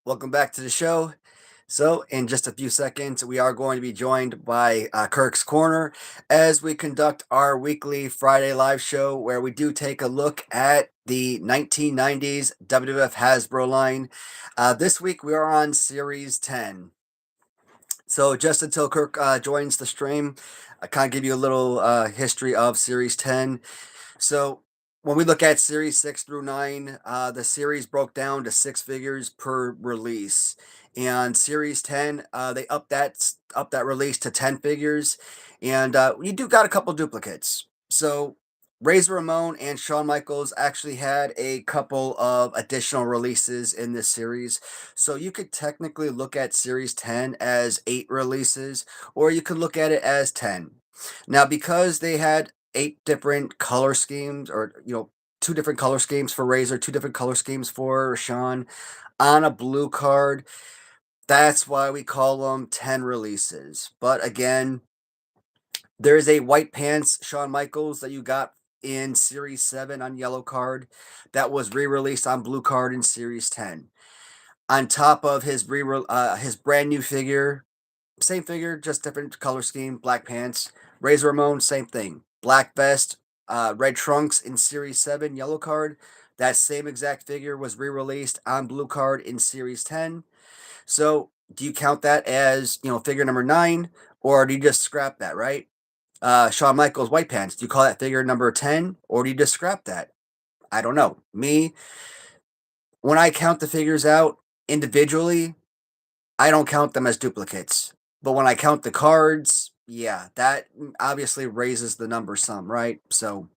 Welcome back to the show. So, in just a few seconds, we are going to be joined by Kirk's Corner as we conduct our weekly Friday live show where we do take a look at the 1990s WWF Hasbro line. This week, we are on Series 10. So, just until Kirk joins the stream, I kind of give you a little history of Series 10. So when we look at series 6 through 9, the series broke down to six figures per release. And series 10, they upped that release to 10 figures. And you do got a couple duplicates. So Razor Ramon and Shawn Michaels actually had a couple of additional releases in this series. So you could technically look at series 10 as 8 releases, or you could look at it as 10. Now, because they had 8 different color schemes, or 2 different color schemes for Razor, 2 different color schemes for Shawn on a blue card, that's why we call them 10 releases. But again, there's a white pants Shawn Michaels that you got in Series 7 on yellow card that was re-released on blue card in Series 10. On top of his brand new figure, same figure, just different color scheme, black pants. Razor Ramon, same thing. Black vest, red trunks in Series 7, yellow card. That same exact figure was re-released on blue card in Series 10. So do you count that as, figure number 9, or do you just scrap that, right? Shawn Michaels white pants, do you call that figure number 10, or do you just scrap that? I don't know. Me, when I count the figures out individually, I don't count them as duplicates. But when I count the cards, yeah, that obviously raises the number some, right? So,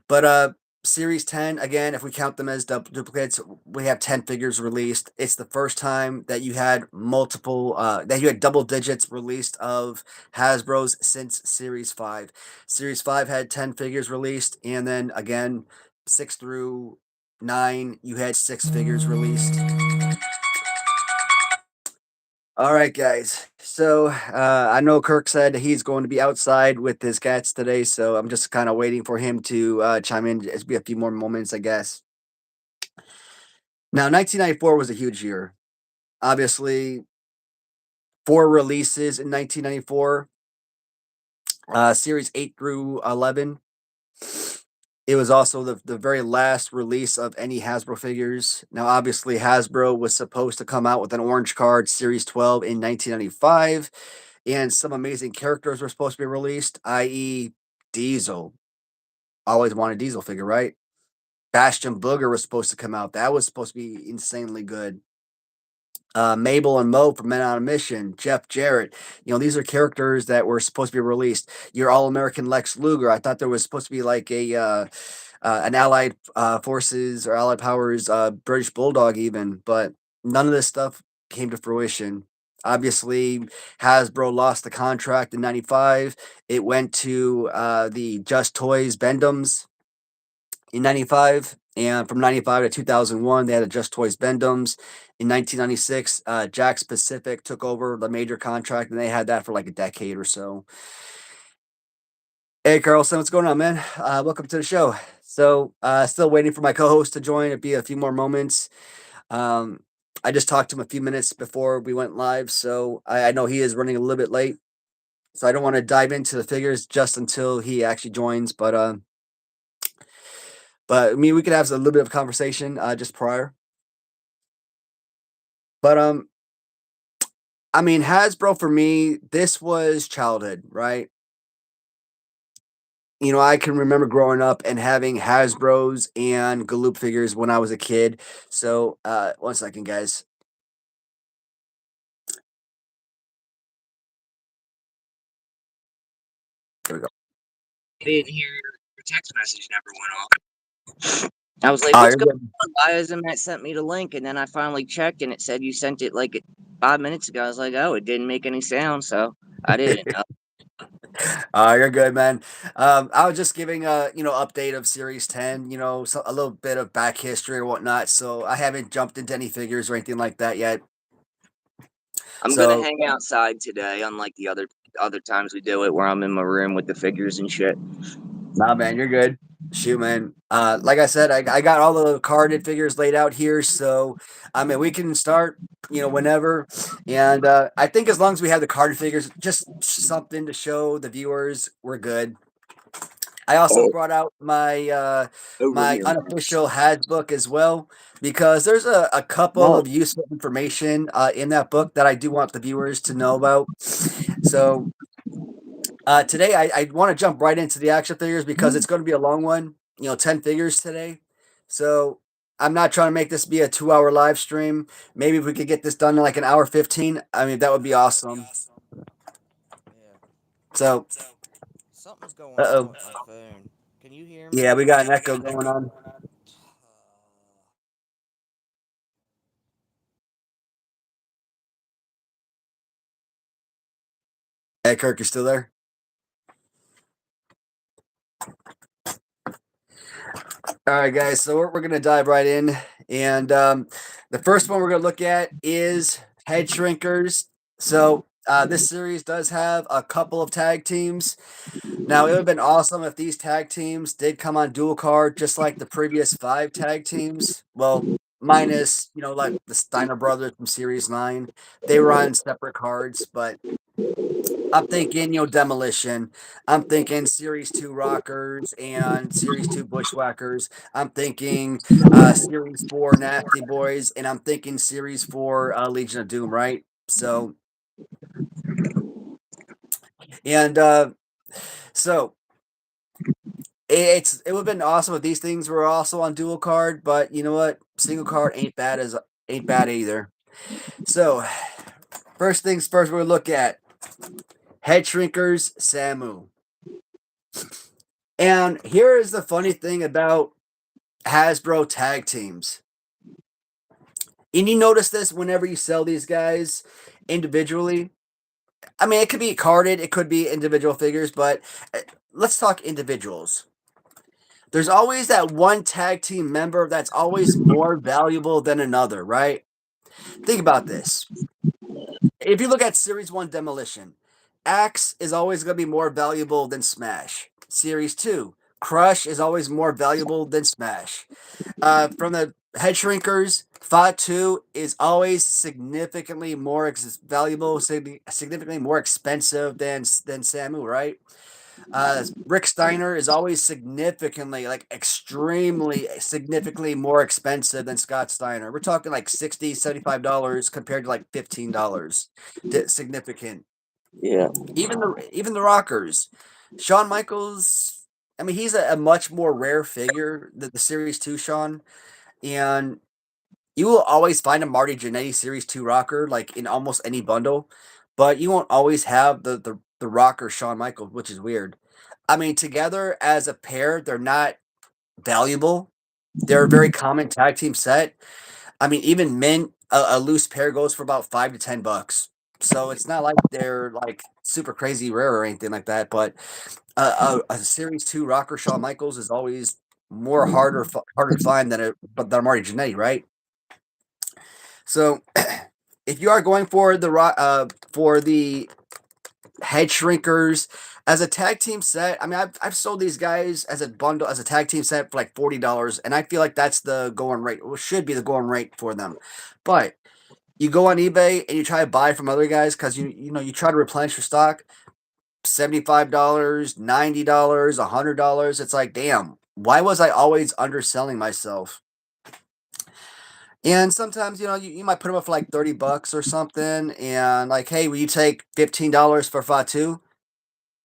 but Series 10, again, if we count them as duplicates, we have 10 figures released. It's the first time that you had that you had double digits released of Hasbro's since Series 5. Series 5 had 10 figures released, and then again, 6 through 9, you had 6 figures released. All right, guys. So I know Kirk said he's going to be outside with his cats today, so I'm just kind of waiting for him to chime in. It's be a few more moments, I guess. Now, 1994 was a huge year. Obviously, 4 releases in 1994, series 8 through 11. It was also the very last release of any Hasbro figures. Now, obviously, Hasbro was supposed to come out with an orange card, Series 12, in 1995, and some amazing characters were supposed to be released, i.e., Diesel. Always wanted a Diesel figure, right? Bastion Booger was supposed to come out. That was supposed to be insanely good. Mabel and Mo from Men on a Mission, Jeff Jarrett. These are characters that were supposed to be released. Your All American Lex Luger. I thought there was supposed to be like an Allied Forces or Allied Powers British Bulldog, even, but none of this stuff came to fruition. Obviously, Hasbro lost the contract in '95. It went to the Just Toys Bendums in '95. And from '95 to 2001, they had the Just Toys Bendums. In 1996, Jakks Pacific took over the major contract, and they had that for like a decade or so. Hey, Carlson, what's going on, man? Welcome to the show. So, still waiting for my co-host to join. It'd be a few more moments. Um, I just talked to him a few minutes before we went live, so I know he is running a little bit late. So I don't want to dive into the figures just until he actually joins. But I mean, we could have a little bit of conversation just prior. But I mean, Hasbro for me, this was childhood, right? I can remember growing up and having Hasbros and Galoob figures when I was a kid. So, one second, guys. There we go. I didn't hear your text message never went off. I was like, Oh, what's you're going good. on? Why hasn't Matt sent me the link? And then I finally checked and it said you sent it like 5 minutes ago. I was like, oh, it didn't make any sound. So I didn't know. You're good, man. I was just giving a update of Series 10. So a little bit of back history or whatnot. So I haven't jumped into any figures or anything like that yet. I'm going to So hang outside today, unlike the other times we do it where I'm in my room with the figures and shit. Nah, man, you're good. Shoot, man. Like I said, I got all the carded figures laid out here, so I mean we can start, whenever. And I think as long as we have the carded figures, just something to show the viewers, we're good. I also Oh, brought out my over my here, man. unofficial Has book as well because there's a couple No, of useful information in that book that I do want the viewers to know about. So today, I want to jump right into the action figures because it's going to be a long one, 10 figures today. So I'm not trying to make this be a 2 hour live stream. Maybe if we could get this done in like an hour 15, I mean, that would be awesome. yeah. So, Something's uh going on oh. with my phone. Can you hear me? Yeah, we got an echo going on. Hey, Kirk, you still there? All right, guys. So we're going to dive right in. And the first one we're going to look at is Head Shrinkers. So this series does have a couple of tag teams. Now, it would have been awesome if these tag teams did come on dual card, just like the previous 5 tag teams. Well, minus, like the Steiner brothers from Series 9. They were on separate cards, but I'm thinking, Demolition. I'm thinking Series 2 Rockers and Series 2 Bushwhackers. I'm thinking Series 4 Nasty Boys, and I'm thinking Series 4 Legion of Doom, right? So, and so it would have been awesome if these things were also on dual card, but you know what? Single card ain't bad either. So first things first, we're gonna look at Head Shrinkers Samu. And here is the funny thing about Hasbro tag teams. And you notice this whenever you sell these guys individually. I mean, it could be carded, it could be individual figures, but let's talk individuals. There's always that one tag team member that's always more valuable than another, right? Think about this. If you look at Series 1 Demolition, Axe is always going to be more valuable than Smash. Series 2, Crush is always more valuable than Smash. From the Head Shrinkers, Fatu is always significantly more valuable, significantly more expensive than Samu, right? Rick Steiner is always significantly, like extremely significantly more expensive than Scott Steiner. We're talking like $60, $75 compared to like $15. Significant. Yeah, Even the Rockers. Shawn Michaels, I mean, he's a much more rare figure than the Series 2 Shawn. And you will always find a Marty Jannetty Series 2 rocker, like in almost any bundle, but you won't always have the rocker Shawn Michaels, which is weird. I mean, together as a pair, they're not valuable. They're a very common tag team set. I mean, even mint a loose pair goes for about $5 to $10. So it's not like they're like super crazy rare or anything like that. But a Series 2 rocker Shawn Michaels is always more harder to find than a Marty Jannetty, right? So if you are going for the Head Shrinkers as a tag team set, I mean, I've sold these guys as a bundle as a tag team set for like $40, and I feel like that's the going rate. Well, should be the going rate for them. But you go on eBay and you try to buy from other guys because you try to replenish your stock. $75, $90, $100. It's like, damn, why was I always underselling myself? And sometimes, you might put them up for like $30 or something, and like, hey, will you take $15 for Fatu?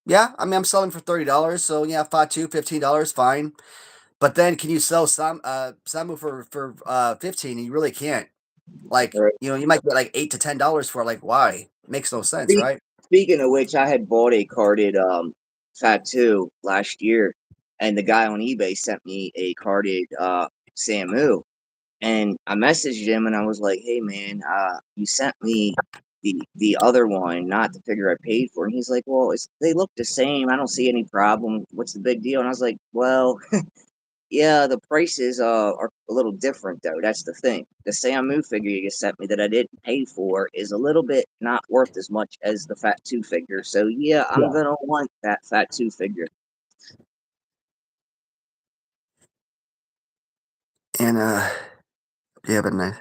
Yeah, I mean, I'm selling for $30, so yeah, Fatu, $15, fine. But then, can you sell Samu for 15? And you really can't. Like, right. you might get like $8 to $10 for it. Like, why? Makes no sense, Spe- right? Speaking of which, I had bought a carded Fatu last year, and the guy on eBay sent me a carded Samu. And I messaged him and I was like, "Hey man, you sent me the other one, not the figure I paid for." And he's like, "Well, they look the same. I don't see any problem. What's the big deal?" And I was like, "Well, yeah, the prices are a little different though. That's the thing. The Samu figure you sent me that I didn't pay for is a little bit not worth as much as the Fat Two figure. So yeah, I'm Yeah. gonna want that Fat Two figure." And yeah, but nice.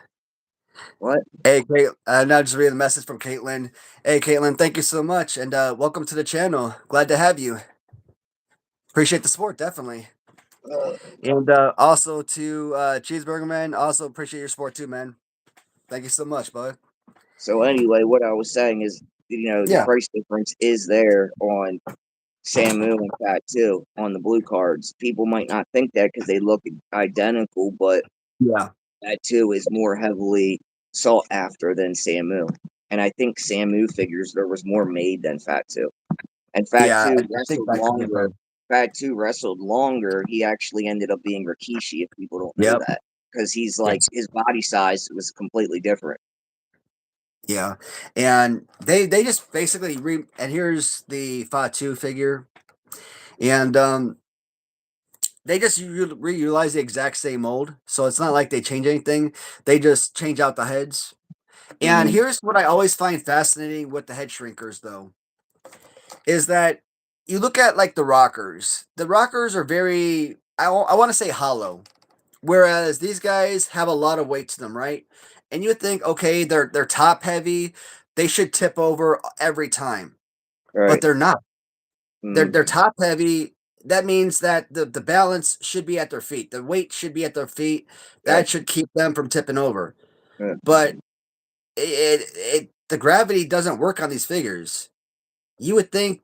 What? Hey, Kate, now just reading the message from Caitlin. Hey, Caitlin, thank you so much, and welcome to the channel. Glad to have you. Appreciate the support, definitely. Uh, And also to Cheeseburger Man, also appreciate your support too, man. Thank you so much, bud. so anyway, what I was saying is, the Yeah, price difference is there on Samu and Fat 2 on the blue cards. People might not think that because they look identical, but yeah, Fat 2 is more heavily sought after than Samu. And I think Samu figures there was more made than Fat 2. And Fat yeah. 2 I think wrestled that could be a longer. problem. Fat 2 wrestled longer. He actually ended up being Rikishi, if people don't know Yep. that. Because he's like, Yes. his body size was completely different. Yeah, and they just basically and here's the Fatu figure, and they just reutilize the exact same mold, so it's not like they change anything. They just change out the heads. And Mm-hmm. here's what I always find fascinating with the head shrinkers, though, is that you look at like the rockers. The rockers are very, I want to say hollow, whereas these guys have a lot of weight to them, right? And you think, okay, they're top heavy, they should tip over every time, but Right. they're not. They're Mm-hmm. top heavy. That means that the balance should be at their feet. The weight should be at their feet. That Gotcha. should keep them from tipping over. Yeah. But the gravity doesn't work on these figures. You would think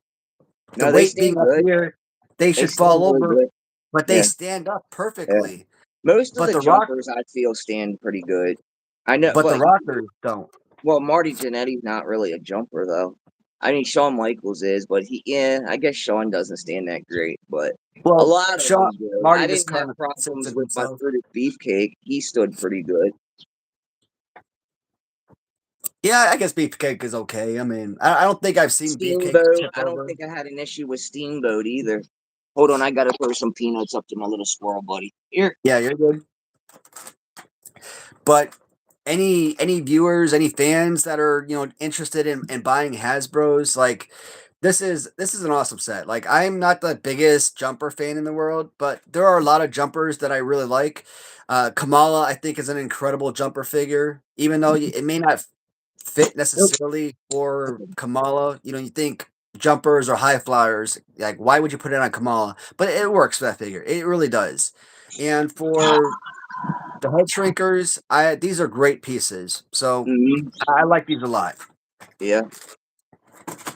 the No, they weight being stand up good. here, they They should stand fall really over, good. but they Yeah. stand up Yeah. perfectly. Most of But the the rock, jumpers I feel stand pretty good. I know, but the but rockers don't. well, Marty Jannetty's not really a jumper though. I mean, Shawn Michaels is, but I guess Shawn doesn't stand that great, but a Well, lot of Sean them do. I Marty just didn't have kind of sits problems in with my himself. British Beefcake. He stood pretty good. Yeah, I guess Beefcake is okay. I mean, I don't think I've seen Beefcake Steamboat, tip I don't over. think I had an issue with Steamboat either. Hold on, I gotta throw some peanuts up to my little squirrel buddy. Here. Yeah, you're good. But any viewers, any fans that are interested in buying Hasbro's, like this is an awesome set. Like I'm not the biggest jumper fan in the world, but there are a lot of jumpers that I really like. Kamala, I think, is an incredible jumper figure, even though it may not fit Nope. necessarily for Kamala. You think jumpers or high flyers, like why would you put it on Kamala? But it works for that figure. It really does. And for the head shrinkers, these are great pieces. So Hmm. I like these a lot. Yeah.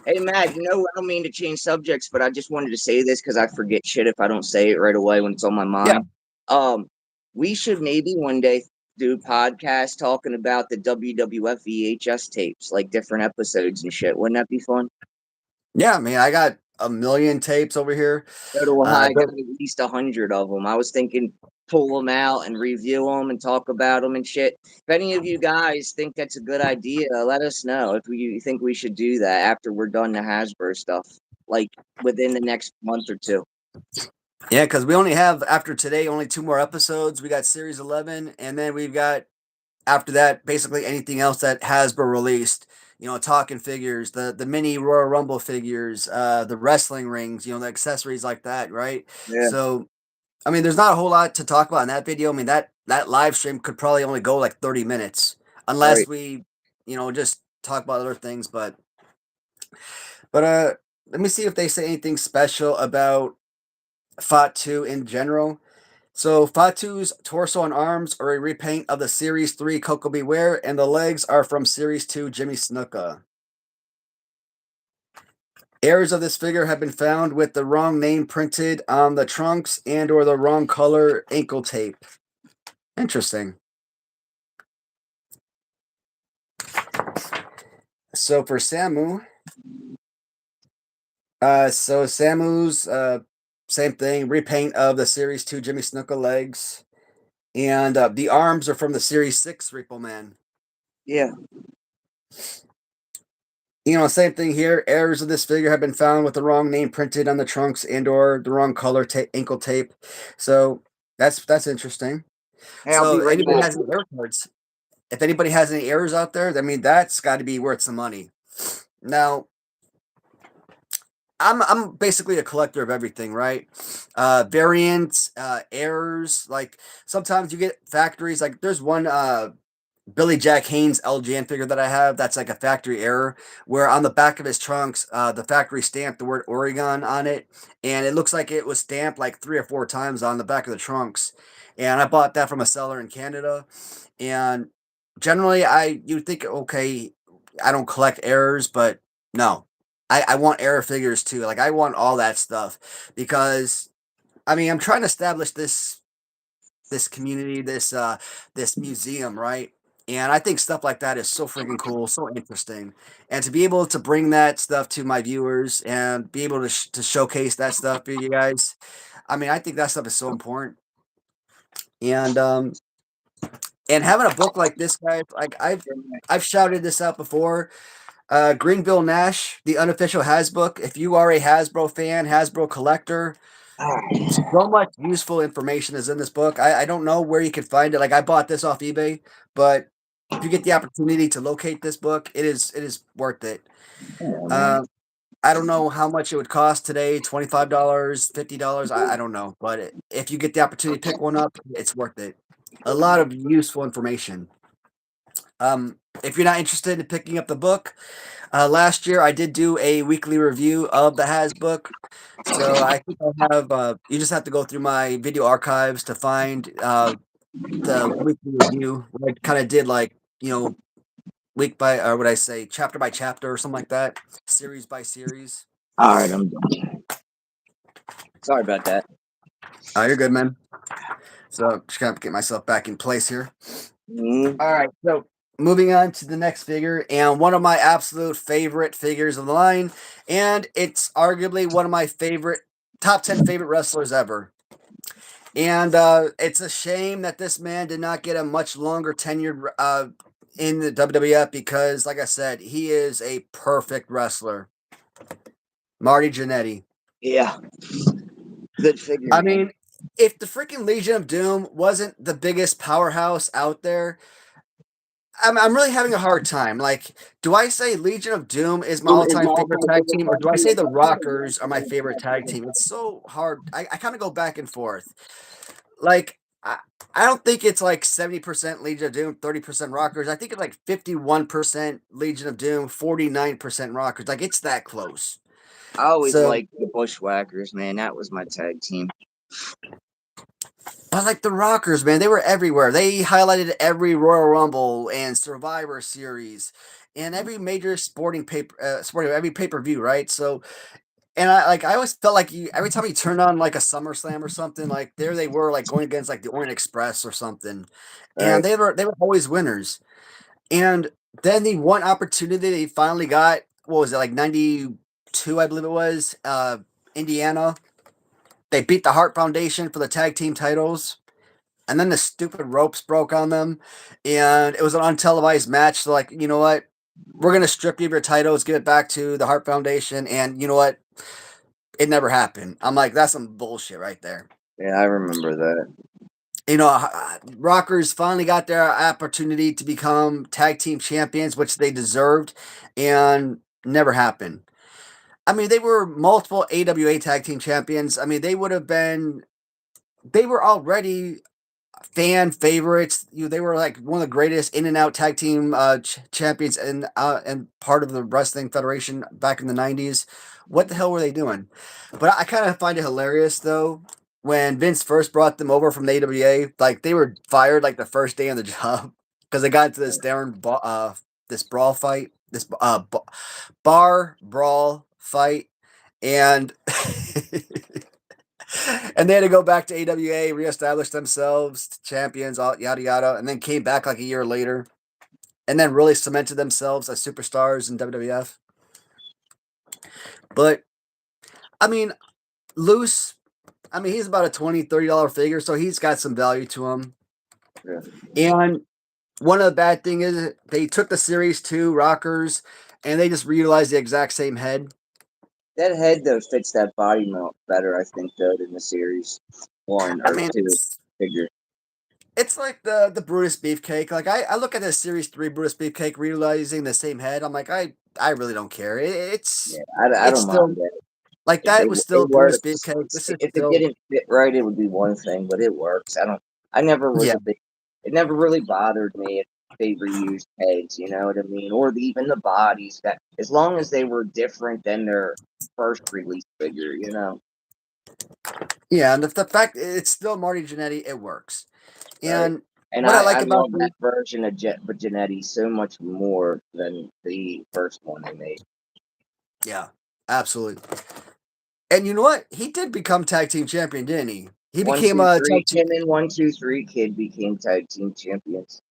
Hey Matt, I don't mean to change subjects, but I just wanted to say this because I forget shit if I don't say it right away when it's on my Yeah. mind. Um, we should maybe one day do podcasts talking about the WWF VHS tapes, like different episodes and shit. Wouldn't that be fun? Yeah, man, I got a million tapes over here. So do I. I got Go- at least 100 of them. I was thinking pull them out and review them and talk about them and shit. If any of you guys think that's a good idea, let us know if you think we should do that after we're done the Hasbro stuff, like within the next month or two. yeah, because we only have after today only two more episodes. We got Series 11, and then we've got after that basically anything else that Hasbro released. Talking figures, the mini Royal Rumble figures, the wrestling rings, the accessories like that, right? Yeah, So I mean, there's not a whole lot to talk about in that video. I mean, that live stream could probably only go like 30 minutes unless right. we, just talk about other things. But let me see if they say anything special about Fatu in general. So Fatu's torso and arms are a repaint of the Series 3 Coco Beware, and the legs are from Series 2 Jimmy Snuka. Errors of this figure have been found with the wrong name printed on the trunks and or the wrong color ankle tape. Interesting. So for Samu, so Samu's same thing, repaint of the Series 2 Jimmy Snuka legs. And the arms are from the Series 6 Repo Man. Yeah, Same thing here. Errors of this figure have been found with the wrong name printed on the trunks and or the wrong color ankle tape. So that's interesting. hey, I'll So be right anybody back. has any error cards? If anybody has any errors out there, I mean that's got to be worth some money. Now, I'm basically a collector of everything, right? Variants, errors. Like sometimes you get factories. Like there's one Billy Jack Haynes LJN figure that I have. That's like a factory error where on the back of his trunks, the factory stamped the word Oregon on it, and it looks like it was stamped like 3 or 4 times on the back of the trunks. And I bought that from a seller in Canada. And generally, you'd think, okay, I don't collect errors, but no, I want error figures too. Like I want all that stuff because I mean I'm trying to establish this community, this museum, right? And I think stuff like that is so freaking cool, so interesting. And to be able to bring that stuff to my viewers and be able to to showcase that stuff for you guys, I mean, I think that stuff is so important. And having a book like this, guys, like I've shouted this out before. Greenville Nash, the unofficial Hasbook. If you are a Hasbro fan, Hasbro collector, so much useful information is in this book. I don't know where you can find it. Like I bought this off eBay, but if you get the opportunity to locate this book, it is worth it. Yeah, man. Uh, I don't know how much it would cost today, $25, $50. I don't know, but if you get the opportunity to pick one up, it's worth it. A lot of useful information. If you're not interested in picking up the book, last year I did do a weekly review of the Has book. So I think I have. You just have to go through my video archives to find the weekly review. Where I kind of did like week by, or what I say, chapter by chapter or something like that, series by series. All right, I'm done. Sorry about that. Oh, you're good, man. So just gotta get myself back in place here. Mhm. All right, so moving on to the next figure, and one of my absolute favorite figures of the line, and it's arguably one of my favorite top 10 favorite wrestlers ever. And it's a shame that this man did not get a much longer tenure in the WWF because, like I said, he is a perfect wrestler. Marty Jannetty. Yeah, good figure, I man. mean, if the freaking Legion of Doom wasn't the biggest powerhouse out there, I'm really having a hard time. Like, do I say Legion of Doom is my all time favorite tag team, or do I say the Rockers are my favorite tag team? It's so hard. I kind of go back and forth. Like, I don't think it's like 70% Legion of Doom, 30% Rockers. I think it's like 51% Legion of Doom, 49% Rockers. Like, it's that close. I always So, liked the Bushwhackers, man. That was my tag team. but like the Rockers, man, they were everywhere. They highlighted every Royal Rumble and Survivor Series and every major every pay per view, right? So, and I always felt like every time you turned on like a SummerSlam or something, like there they were like going against like the Orient Express or something, and Right. they were always winners. And then the one opportunity they finally got, what was it, like 92, I believe it was, Indiana. They beat the Hart Foundation for the tag team titles. And then the stupid ropes broke on them. And it was an untelevised match. So, like, you know what? We're going to strip you of your titles, give it back to the Hart Foundation. And you know what? It never happened. I'm like, that's some bullshit right there. Yeah, I remember that. Rockers finally got their opportunity to become tag team champions, which they deserved, and never happened. I mean, they were multiple AWA tag team champions. I mean, they were already fan favorites. They were like one of the greatest in and out tag team champions and part of the wrestling federation back in the '90s. What the hell were they doing? But I kind of find it hilarious though when Vince first brought them over from the AWA. Like they were fired like the first day on the job because they got into this brawl fight, this bar brawl fight, and and they had to go back to AWA, reestablish themselves, champions, all yada yada, and then came back like a year later, and then really cemented themselves as superstars in WWF. But I mean, Loose, I mean, he's about a $20-$30 figure, so he's got some value to him. Yeah. And one of the bad thing is they took the Series 2 Rockers and they just reutilized the exact same head. That head though fits that body mount better, I think, though, than the series one I or mean, two figure. it's like the Brutus Beefcake. Like I look at the Series 3 Brutus Beefcake reutilizing the same head. I'm like, I really don't care. Yeah, I It's don't mind still that. Like, If that they was it still Brutus works. Beefcake. This is If it still didn't fit right, it would be one thing, but it works. I never was yeah. a big. It never really bothered me if they reused heads. You know what I mean? Or even the bodies. That as long as they were different than their first release figure. You know. Yeah, and the fact it's still Marty Jannetty, it works. Right. And And what I I like about love that the version of Janetti so much more than the first one they made. yeah, absolutely. And you know what? He did become tag team champion, didn't he? He One, became two, a three. tag team. Him and 1, 2, 3 Kid became tag team champions.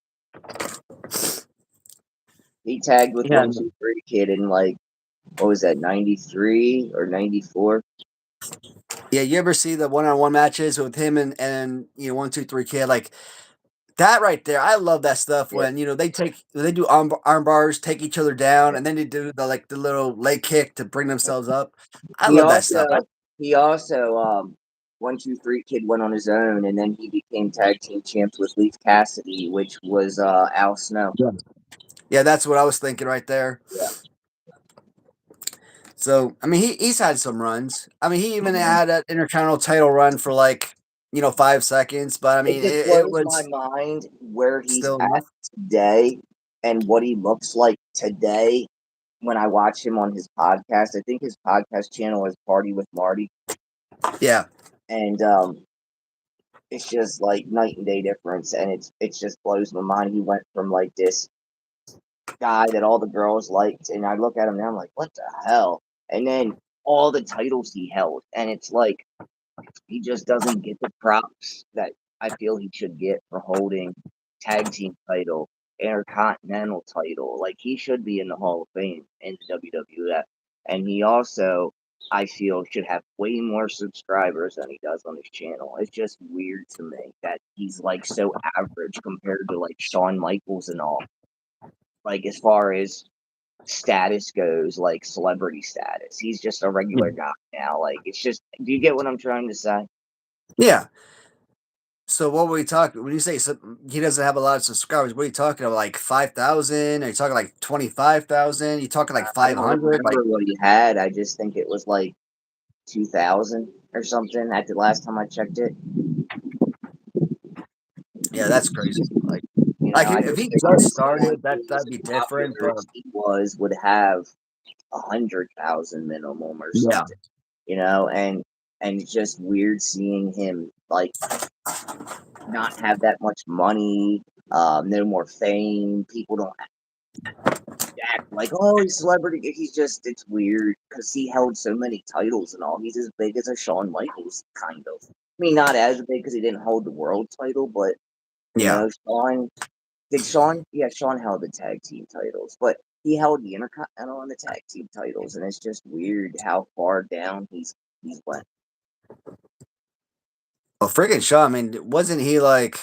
He tagged with Yeah, 1, 2, 3 Kid in like what was that, 93 or 94? yeah. You ever see the one-on-one matches with him and 1, 2, 3 Kid? Like that right there. I love that stuff Yeah, when they do arm bars, take each other down, yeah. and then they do the little leg kick to bring themselves up. I He love that stuff. also he also 1, 2, 3 Kid went on his own, and then he became tag team champs with Leaf Cassidy, which was Al Snow. Yeah, that's what I was thinking right there. Yeah. So, I mean, he's had some runs. I mean, he even Mhm. had that Intercontinental title run for 5 seconds, but I It mean, just it blows my was mind where he's still at enough. today and what he looks like today when I watch him on his podcast. I think his podcast channel is Party with Marty, Yeah. and it's just like night and day difference, and it just blows my mind. He went from like this guy that all the girls liked, and I look at him now, I'm like, what the hell? And then all the titles he held, and it's like he just doesn't get the props that I feel he should get for holding tag team title, intercontinental title. Like he should be in the Hall of Fame in the WWF, and he also, I feel, should have way more subscribers than he does on his channel. It's just weird to me that he's like so average compared to like Shawn Michaels and all. Like as far as status goes, like celebrity status, he's just a regular guy now. Like it's just, do you get what I'm trying to say? Yeah. So what were we talking when you say he doesn't have a lot of subscribers? What are you talking about? Like 5,000? Are you talking like 25,000? You talking like I don't 500? Like, remember what he had. I just think it was like 2000 or something at the last time I checked it. yeah, that's crazy. Like, You like know, I if just he figured just someone started, who was that'd as be different. popular But as he was would have 100,000 minimum or yeah, something. You know, and it's just weird seeing him like not have that much money, no more fame. People don't act like, oh, he's a celebrity. He's just, it's weird because he held so many titles and all. He's as big as a Shawn Michaels, kind of. I mean, not as big because he didn't hold the world title, but you yeah. know, Shawn did Shawn. Yeah, Shawn held the tag team titles, but he held the Intercontinental and the tag team titles, and it's just weird how far down he's went. Well, friggin' Shaw. I mean, wasn't he like?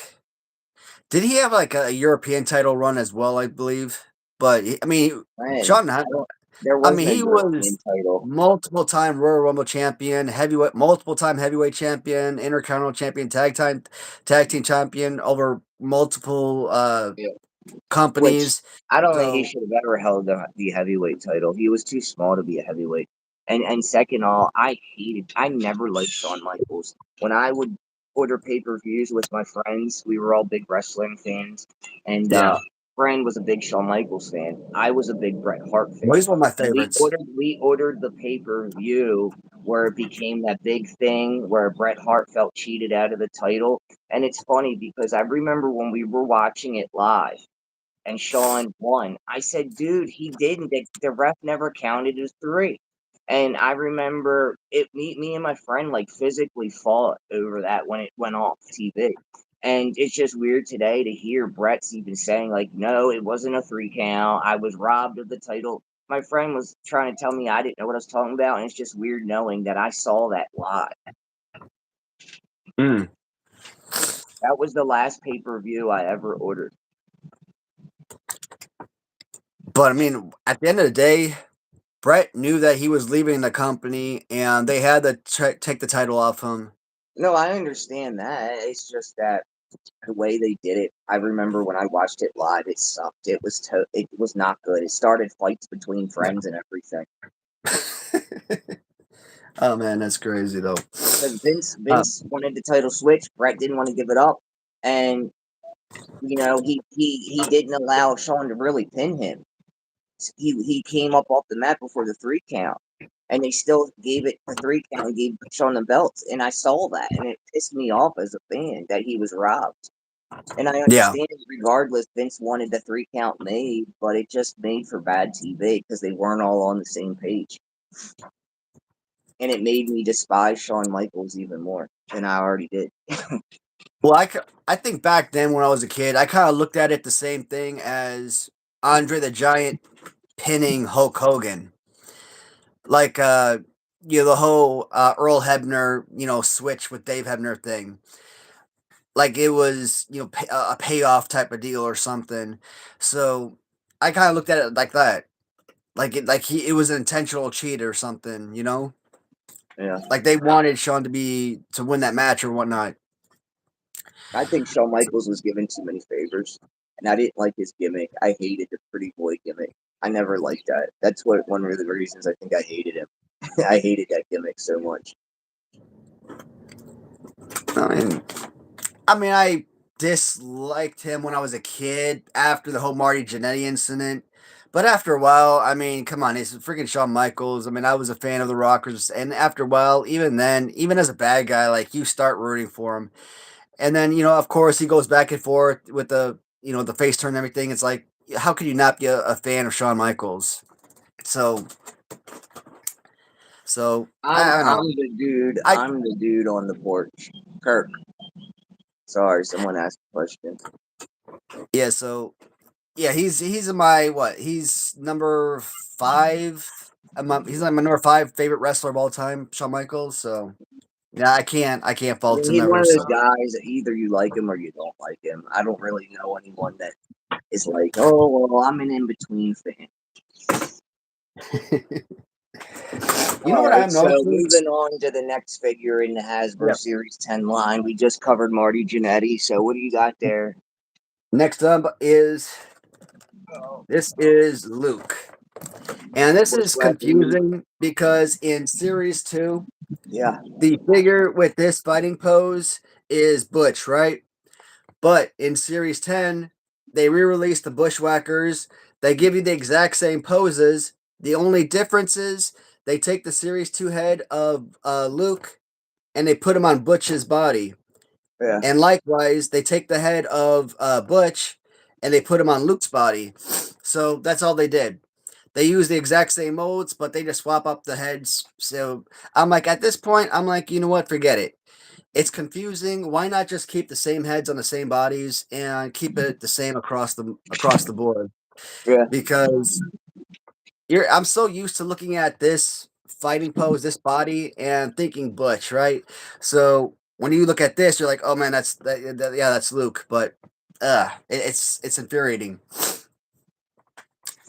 Did he have like a European title run as well? I believe. But I mean, Man, Shawn. there I was mean, no he European was title. multiple time Royal Rumble champion, heavyweight, multiple time heavyweight champion, Intercontinental champion, tag team champion over multiple Which companies. I don't think he So should have ever held the heavyweight title. He was too small to be a heavyweight. And second all, I never liked Shawn Michaels. When I would order pay-per-views with my friends, we were all big wrestling fans, and yeah, friend was a big Shawn Michaels fan. I was a big Bret Hart well, fan. he's one of my And favorites. we ordered the pay-per-view where it became that big thing where Bret Hart felt cheated out of the title. And it's funny because I remember when we were watching it live and Sean won. I said, dude, he didn't. The ref never counted as three. And I remember me and my friend like physically fought over that when it went off TV. And it's just weird today to hear Brett's even saying, like, no, it wasn't a 3 count. I was robbed of the title. My friend was trying to tell me I didn't know what I was talking about. And it's just weird knowing that I saw that live. Mm. That was the last pay per view I ever ordered. But I mean, at the end of the day, Brett knew that he was leaving the company, and they had to take the title off him. No, I understand that. It's just that the way they did it, I remember when I watched it live, it sucked. It was not good. It started fights between friends and everything. Oh man, that's crazy though. Because Vince Uh, Vince wanted the title switch. Brett didn't want to give it up, and he didn't allow Shawn to really pin him. He came up off the mat before the 3 count, and they still gave it the 3 count and gave Shawn the belts. And I saw that, and it pissed me off as a fan that he was robbed. And I yeah. understand, regardless, Vince wanted the 3 count made, but it just made for bad TV because they weren't all on the same page. And it made me despise Shawn Michaels even more than I already did. Well, I think back then when I was a kid, I kind of looked at it the same thing as Andre the Giant pinning Hulk Hogan. Like the whole Earl Hebner, switch with Dave Hebner thing. Like it was, a payoff type of deal or something. So I kind of looked at it like that. It was an intentional cheat or something. Yeah. Like they wanted Sean to win that match or whatnot. I think Shawn Michaels was given too many favors, and I didn't like his gimmick. I hated the pretty boy gimmick. I never liked that. That's one of the reasons I think I hated him. I hated that gimmick so much. I mean, I disliked him when I was a kid after the whole Marty Jannetty incident. But after a while, I mean, come on, it's freaking Shawn Michaels. I mean, I was a fan of the Rockers, and after a while, even then, even as a bad guy, like you start rooting for him. And then, of course, he goes back and forth with the face turn and everything. It's like, how could you not be a fan of Shawn Michaels? So, I don't know. I I'm the dude on the porch. Kirk. Sorry, someone asked a question. yeah. So yeah, he's in my what? He's number five. He's like my number five favorite wrestler of all time, Shawn Michaels. So yeah, I can't I fall mean, to he's one number of those seven. guys that either you like him or you don't like him. I don't really know anyone that is like, oh, well, I'm an in between fan. You know All what right, I'm so noticing? moving on to the next figure in the Hasbro Yeah. Series 10 line. We just covered Marty Jannetty, so what do you got there? Next up is this is Luke. And this is Bushwhacker Luke. confusing because in series two, Yeah, the figure with this fighting pose is Butch, right? But in series 10, they re-released the Bushwhackers. They give you the exact same poses. The only difference is they take the series 2 head of Luke and they put him on Butch's body. yeah, And likewise, they take the head of Butch and they put him on Luke's body. So that's all they did. They use the exact same molds, but they just swap up the heads. So I'm like, at this point, I'm like, you know what? Forget it. It's confusing. Why not just keep the same heads on the same bodies and keep it the same across the board? yeah. Because I'm so used to looking at this fighting pose, this body, and thinking Butch, right? So when you look at this, you're like, oh man, yeah, that's Luke. But it's infuriating.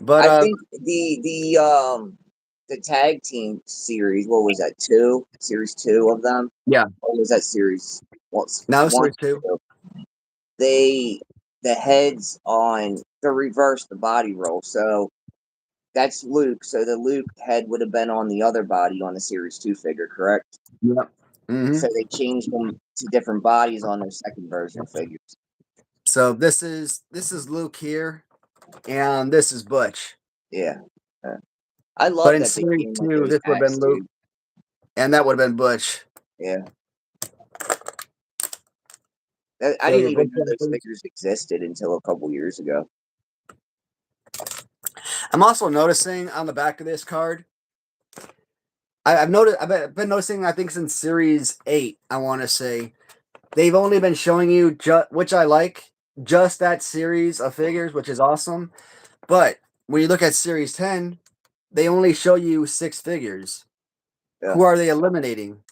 But I think the tag team series, what was that, two? Series two of them? yeah, Or was that series what's now one? series two. Two? They the heads on the reverse the body roll. So that's Luke. So the Luke head would have been on the other body on the series two figure, correct? Yep. So hmm they changed them to different bodies on their second version figures. So this is Luke here, and this is Butch. Yeah. I But love in that they series came with two, those this would have hats, been Luke, dude. and that would have been Butch. Yeah. I So didn't your even Butch know those records. figures existed until a couple years ago. I'm also noticing on the back of this card. I've noticed. I've been noticing. I think since series 8, I want to say they've only been showing you which I like, just that series of figures, which is awesome. But when you look at series 10, they only show you 6 figures. Yeah. Who are they eliminating?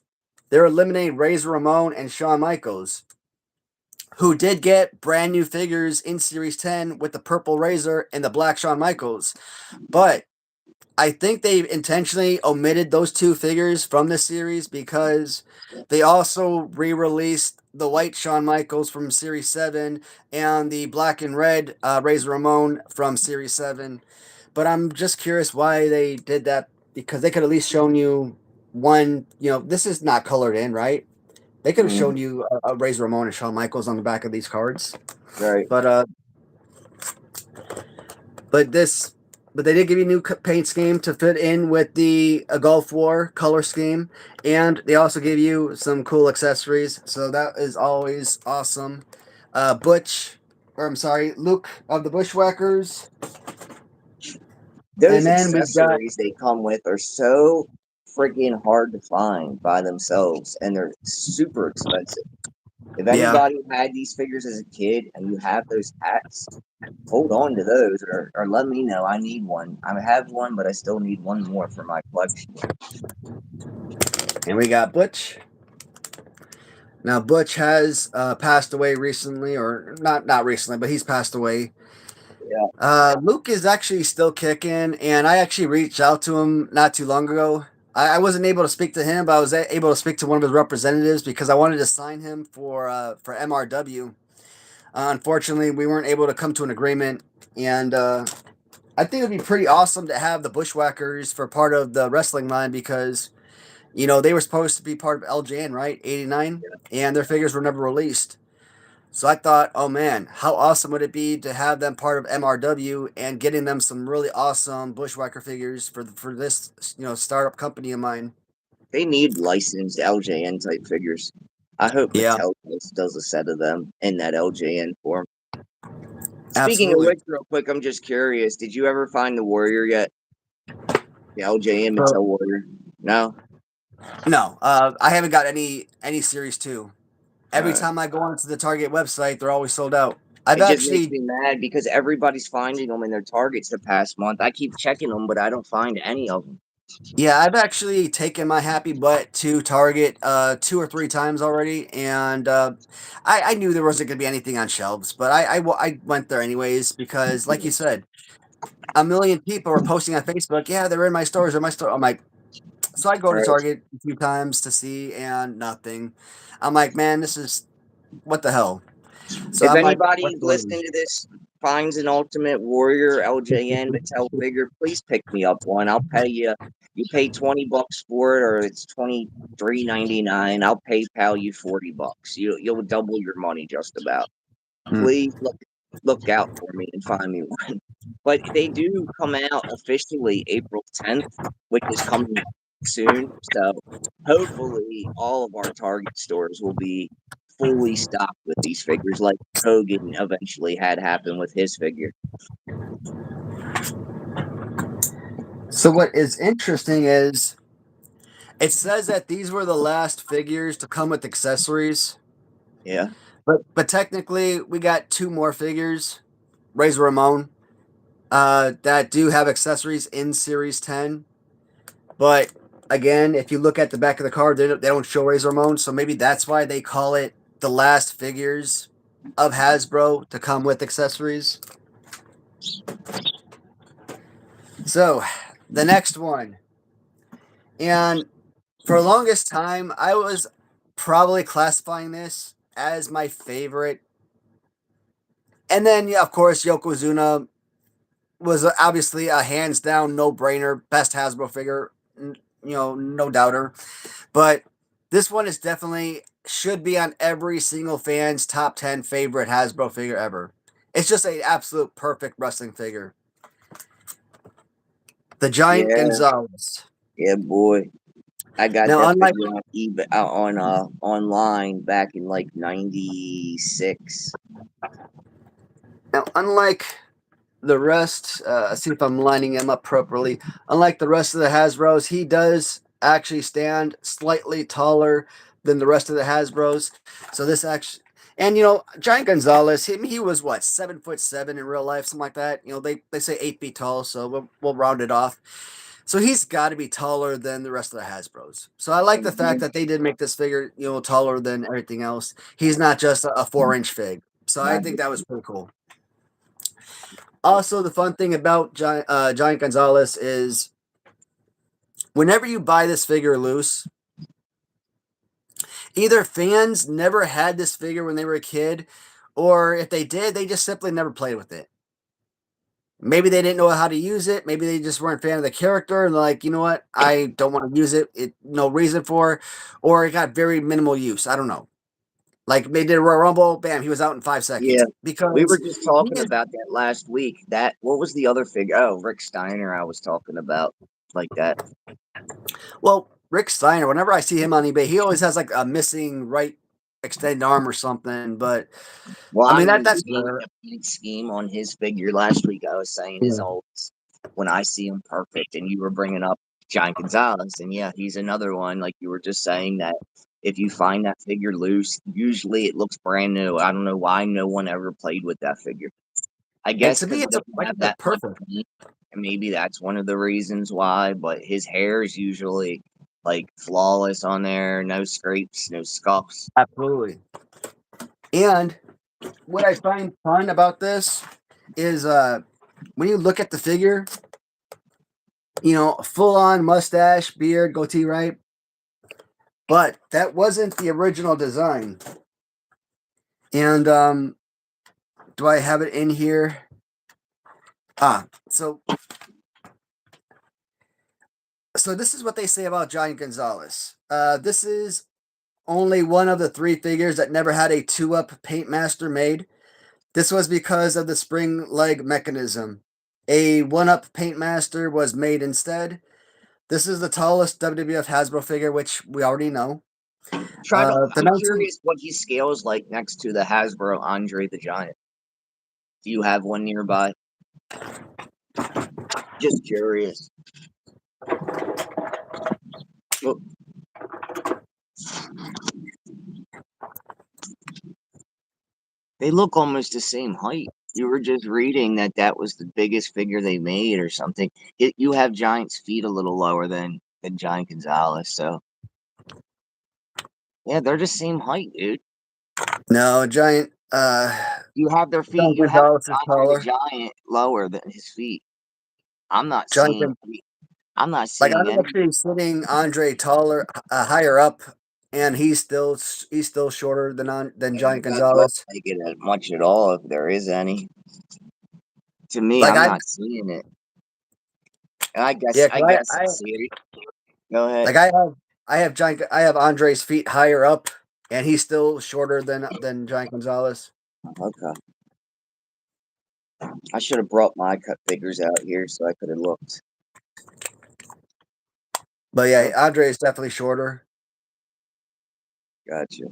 They're eliminating Razor Ramon and Shawn Michaels, who did get brand new figures in Series 10 with the purple Razor and the black Shawn Michaels. But I think they intentionally omitted those 2 figures from the series because they also re-released the white Shawn Michaels from Series 7 and the black and red Razor Ramon from Series 7. But I'm just curious why they did that because they could at least shown you one, this is not colored in, right? They could have Mhm. shown you a Razor Ramon and Shawn Michaels on the back of these cards, Right. but but this, but they did give you a new paint scheme to fit in with the Gulf War color scheme, and they also gave you some cool accessories. So that is always awesome. I'm sorry, Luke of the Bushwhackers, and Those then we've got accessories they come with are so freaking hard to find by themselves, and they're super expensive. If yeah. anybody had these figures as a kid and you have those hats, hold on to those, or let me know. I need one. I have one, but I still need one more for my collection. And we got Butch. Now Butch has passed away recently, or not recently, but he's passed away. Yeah, Luke is actually still kicking, and I actually reached out to him not too long ago. I wasn't able to speak to him, but I was able to speak to one of his representatives because I wanted to sign him for MRW. Unfortunately, we weren't able to come to an agreement, and I think it'd be pretty awesome to have the Bushwhackers for part of the wrestling line because they were supposed to be part of LJN, right? 89, and their figures were never released. So I thought, oh man, how awesome would it be to have them part of MRW and getting them some really awesome Bushwhacker figures for this startup company of mine. they need licensed LJN type figures. I hope Yeah, Mattel does a set of them in that LJN form. Speaking of absolutely. which, real quick, I'm just curious. Did you ever find the Warrior yet? The LJN So Mattel Warrior? No. no, I haven't got any series two. Every Uh, time I go onto the Target website, they're always sold out. I've it just makes actually me mad because everybody's finding them in their Targets the past month. I keep checking them, but I don't find any of them. Yeah, I've actually taken my happy butt to Target two or three times already, and I knew there wasn't going to be anything on shelves, but I went there anyways because, like you said, a million people were posting on Facebook. Yeah, they're in my stores. They're in my store. I'm like, so I go to Right. Target a few times to see, and nothing. I'm like, man, this is what the hell. So If I'm like, anybody what's going on? listening to this finds an Ultimate Warrior LJN Mattel figure, please pick me up one. I'll pay you. You pay $20 for it, or it's 23.99. I'll PayPal you $40. You'll double your money just about. Hmm. Please look out for me and find me one. But they do come out officially April 10th, which is coming soon. So hopefully all of our Target stores will be fully stocked with these figures, like Hogan eventually had happen with his figure. So what is interesting is it says that these were the last figures to come with accessories, Yeah. but technically we got two more figures, Razor Ramon, that do have accessories in Series 10. But again, if you look at the back of the card, they don't show Razor Ramon, so maybe that's why they call it the last figures of Hasbro to come with accessories. So the next one, and for the longest time, I was probably classifying this as my favorite. And then, yeah, of course, Yokozuna was obviously a hands down no brainer, best Hasbro figure, no doubter. But this one is definitely should be on every single fan's top 10 favorite Hasbro figure ever. It's just an absolute perfect wrestling figure. The Giant Yeah. Gonzalez. Yeah, boy. I got Now, that unlike figure on eBay on online back in like '96. unlike the rest, see if I'm lining him up properly. Unlike the rest of the Hasbros, he does actually stand slightly taller than the rest of the Hasbros. So this actually, and Giant Gonzalez, he was what 7'7" in real life, something like that. They say 8 feet tall, so we'll round it off. So he's got to be taller than the rest of the Hasbros. So I like the fact that they did make this figure, taller than everything else. He's not just a 4-inch fig. So I Not think just that was pretty cool. Also, the fun thing about Giant Gonzalez is whenever you buy this figure loose, either fans never had this figure when they were a kid, or if they did, they just simply never played with it. maybe they didn't know how to use it. Maybe they just weren't a fan of the character and like, you know what, I don't want to use it. It no reason for, or it got very minimal use. I don't know. Like they did a Royal Rumble, bam, he was out in 5 seconds Yeah, we were because just he talking is. about that last week. That what was the other figure? Oh, Rick Steiner. I was talking about like that. Well, Rick Steiner. Whenever I see him on eBay, he always has like a missing right extended arm or something. But Well, I I mean mean, that's you gave me rare. a big scheme on his figure last week. I was saying his Yeah. always when I see him perfect, and you were bringing up John Gonzalez, and yeah, he's another one. Like you were just saying that if you find that figure loose, usually it looks brand new. I don't know why no one ever played with that figure. I And guess to me, because he it's doesn't like have a that much perfect. paint, and maybe that's one of the reasons why. But his hair is usually like flawless on there, no scrapes, no scuffs. Absolutely. And what I find fun about this is when you look at the figure, full on mustache, beard, goatee, right? But that wasn't the original design. And do I have it in here? So this is what they say about Giant Gonzalez. This is only one of the three figures that never had a 2-up paint master made. This was because of the spring leg mechanism. A 1-up paint master was made instead. This is the tallest WWF Hasbro figure, which we already know. Try to. The I'm 19 curious what he scales like next to the Hasbro Andre the Giant. Do you have one nearby? Just curious. Well, they look almost the same height. You were just reading that that was the biggest figure they made or something. You have Giant's feet a little lower than Giant Gonzalez, so yeah, they're the same height, dude. No, Giant You have their feet. Giant You have Gonzalez is Andre the taller. Giant lower than his feet. I'm not Giant seeing. Gon- I'm not like seeing I'm any. actually sitting Andre taller, higher up, and he's still shorter than It Giant doesn't look Gonzalez. like it as much at all, if there is any. To me, Like I'm I not seeing it. And I guess yeah, I 'cause guess it's Siri. Go ahead. I have Andre's feet higher up, and he's still shorter than Giant Gonzalez. Okay. I should have brought my cut figures out here so I could have looked. But yeah, Oh, Andre is definitely shorter. gotcha.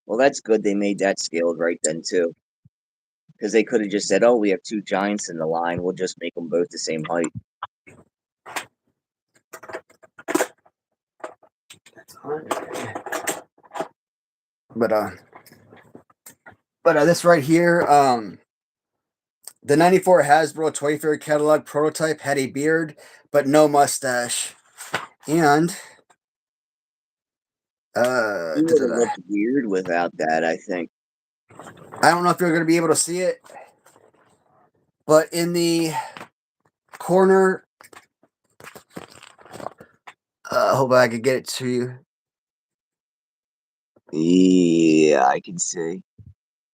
Well, that's good. They made that scaled right then too, because they could have just said, "Oh, we have two giants in the line. We'll just make them both the same height." But this right here, the '94 Hasbro Toy Fair catalog prototype had a beard but no mustache, and He would have da-da-da. looked weird without that. I think. I don't know if you're going to be able to see it, but in the corner, hope I could get it to you. Yeah, I can see.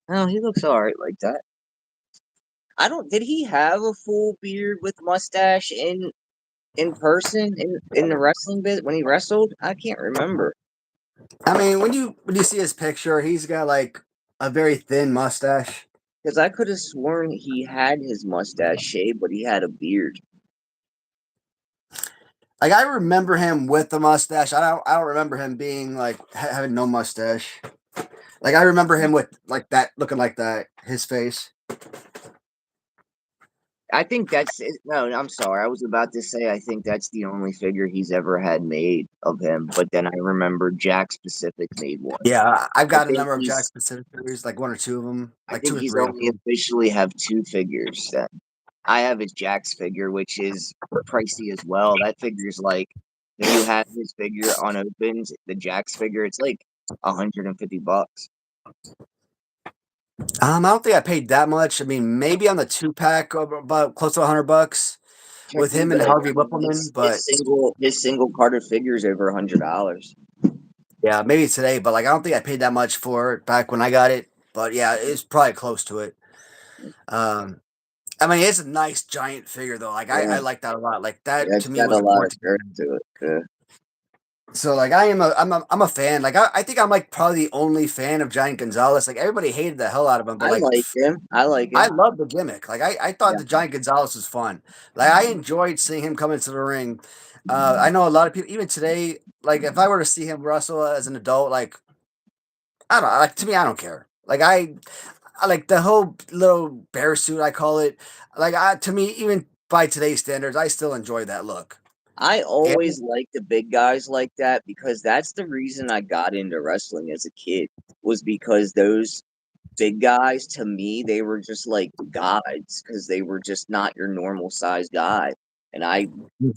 Oh, he looks all right like that. I don't. Did he have a full beard with mustache in person in the wrestling bit when he wrestled? I can't remember I mean, when you see his picture, he's got like a very thin mustache. because I could have sworn he had his mustache shaved, but he had a beard. Like I remember him with the mustache. I don't remember him being like having no mustache. Like I remember him with like that looking like that, his face. I think that's it. No, I'm sorry. I was about to say I think that's the only figure he's ever had made of him, but then I remember Jack Specific made one. Yeah, I've I got a think number of Jack he's specific figures, like one or two of them, I like think two or he's three of only them. officially have two figures then. I have his Jack's figure, which is pricey as well. That figure's like if you have his figure unopened, the Jack's figure, it's like $150. I don't think I paid that much. I mean, maybe on the 2-pack, about close to $100 Check with him and eBay. Harvey I mean, Whippleman. But his single carded figure is over $100. yeah, maybe today. But like, I don't think I paid that much for it back when I got it. But yeah, it's probably close to it. Um, I mean, it's a nice giant figure though. Like I Yeah, like that a lot. Like yeah, that it's to me got was a lot of important. girth to it. Yeah. So like I'm a fan. Like I think I'm like probably the only fan of Giant Gonzalez. Like everybody hated the hell out of him, but I like like him. I like I him. love the gimmick. Like I thought Yeah. the Giant Gonzalez was fun. Like I enjoyed seeing him come into the ring. I know a lot of people even today. Like if I were to see him wrestle as an adult, like I don't know. Like to me, I don't care. Like I like the whole little bear suit. I call it. Like to me, even by today's standards, I still enjoy that look. I And always liked the big guys like that because that's the reason I got into wrestling as a kid was because those big guys to me they were just like gods because they were just not your normal size guy, and I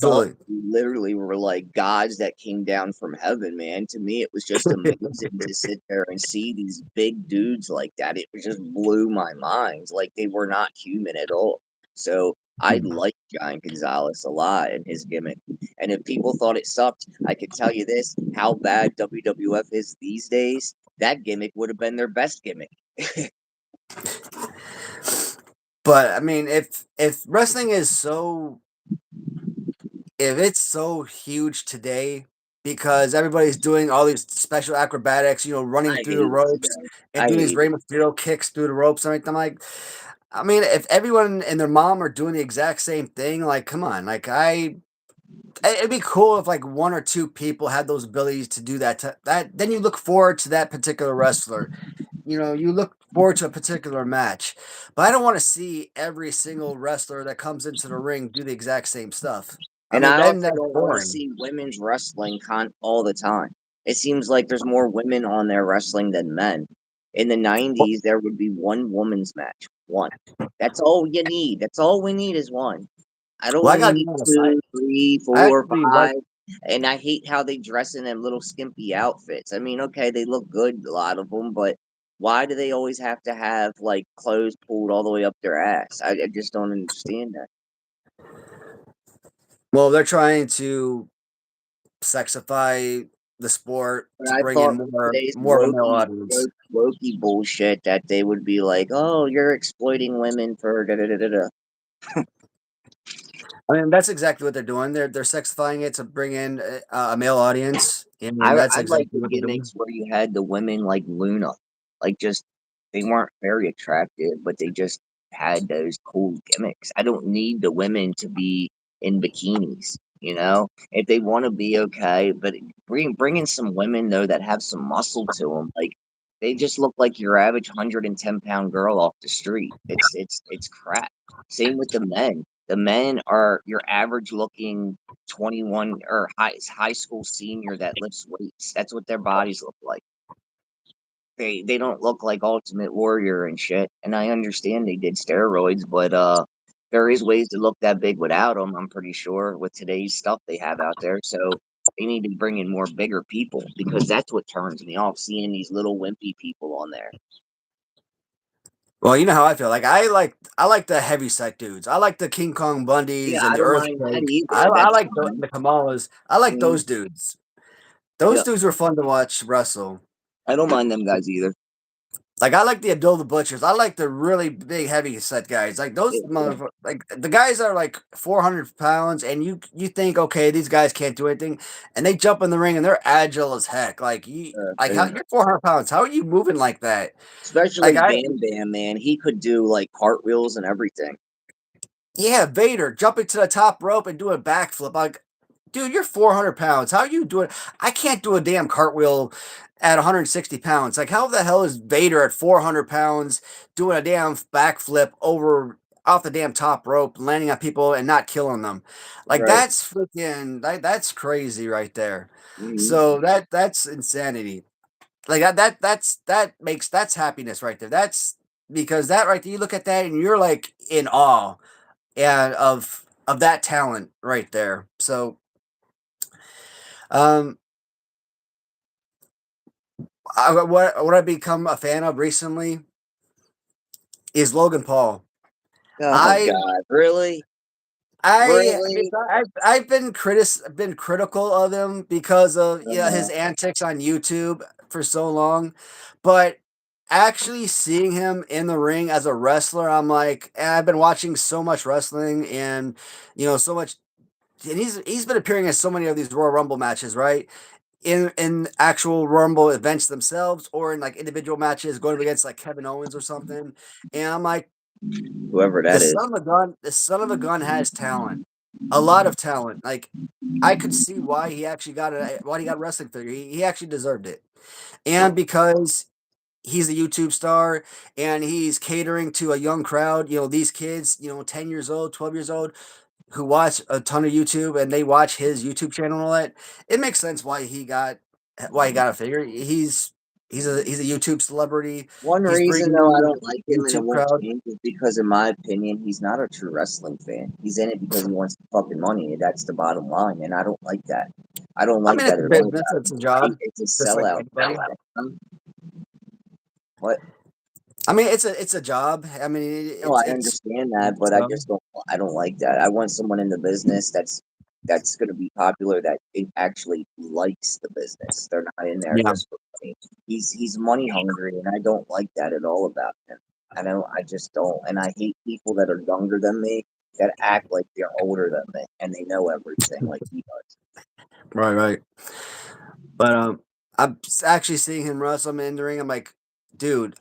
thought absolutely. they literally were like gods that came down from heaven. Man, to me it was just amazing to sit there and see these big dudes like that. It just blew my mind, like they were not human at all. So I like Giant Gonzalez a lot and his gimmick. And if people thought it sucked, I could tell you this: how bad WWF is these days. That gimmick would have been their best gimmick. But I mean, if wrestling is so if it's so huge today because everybody's doing all these special acrobatics, running I through the hate it ropes today. and I doing these hate Rey it. Mysterio kicks through the ropes and everything, I'm like, I mean, if everyone and their mom are doing the exact same thing, like, come on, like, it'd be cool if like one or two people had those abilities to do that. Then you look forward to that particular wrestler. You look forward to a particular match. But I don't want to see every single wrestler that comes into the ring do the exact same stuff. I And mean, I then also that's don't want to boring. see women's wrestling all the time. It seems like there's more women on there wrestling than men. In the Well, 90s, there would be one women's match. One. That's all you need. That's all we need is one. I well, don't I gotta be need honest. I two, three, I four, actually like. five. And I hate how they dress in them little skimpy outfits. I mean, okay, they look good, a lot of them, but why do they always have to have like clothes pulled all the way up their ass? I just don't understand that. Well, they're trying to sexify the sport But to I bring in thought with more today's more of a male audience. wokey bullshit that they would be like, "Oh, you're exploiting women for da da da da da." I mean, that's exactly what they're doing. They're sexifying it to bring in a male audience. I mean, that's I like exactly the what they're doing. gimmicks where you had the women like Luna, like just they weren't very attractive, but they just had those cool gimmicks. I don't need the women to be in bikinis, you know. If they want to be okay, but bring in some women though that have some muscle to them, like they just look like your average 110-pound girl off the street. It's crap. Same with the men. The men are your average looking 21 or high school senior that lifts weights. That's what their bodies look like. They don't look like Ultimate Warrior and shit. And I understand they did steroids, but there is ways to look that big without them. I'm pretty sure with today's stuff they have out there. So they need to bring in more bigger people because that's what turns me off seeing these little wimpy people on there. Well, you know how I feel. Like I like the heavy set dudes. I like the King Kong Yeah, Bundys and I the don't mind that Earthquake. I, either. I That's like fine. the Kamalas. I like Mhm. those dudes. Those Yeah, dudes were fun to watch wrestle. I don't mind them guys either. Like I like the Abdul the Butchers. I like the really big heavy set guys. Like those Yeah, like the guys that are like 400 pounds, and you think okay these guys can't do anything, and they jump in the ring and they're agile as heck. Like how yeah. you're 400 pounds. How are you moving like that? Like Especially I Bam Bam, man. He could do like cartwheels and everything. Yeah, Vader jumping to the top rope and doing a backflip. Like, dude, you're 400 pounds. How are you doing? I can't do a damn cartwheel at 160 pounds. Like, how the hell is Vader at 400 pounds doing a damn backflip over off the damn top rope, landing on people and not killing them? Like, Right. that's crazy right there. Mhm. So that's insanity. Like that's happiness right there. That's because that right there, you look at that and you're like in awe and of that talent right there. So, um, what I become a fan of recently is Logan Paul. Oh I God, really? Really? I've been critical of him because of his Uh, antics on YouTube for so long, but actually seeing him in the ring as a wrestler, I'm like, I've been watching so much wrestling and so much, and he's been appearing in so many of these Royal Rumble matches, right? In actual Rumble events themselves, or in like individual matches, going up against like Kevin Owens or something. And I'm like, Whoever the that is. son of a gun, the son of a gun has talent, a lot of talent. Like I could see why he got a wrestling figure. He actually deserved it, and because he's a YouTube star and he's catering to a young crowd. These kids, 10 years old, 12 years old, who watch a ton of YouTube and they watch his YouTube channel and all that. It makes sense why he got a figure. He's a YouTube celebrity. One He's reason bringing though in I the don't like him and it YouTube won't crowd. change is because, in my opinion, he's not a true wrestling fan. He's in it because he wants the fucking money. That's the bottom line, and I don't like that. I don't I like mean, that it's a at all. business. It's a job, It's a just like sellout. anybody. What? I mean, it's a job. I mean, No, I it's understand that, but I so just don't. I don't like that. I want someone in the business that's going to be popular that it actually likes the business. They're not in there yeah. just for money. He's money hungry, and I don't like that at all about him. I just don't, and I hate people that are younger than me that act like they're older than me and they know everything like he does. Right, right. But I'm actually seeing him wrestle in the ring. I'm like, dude,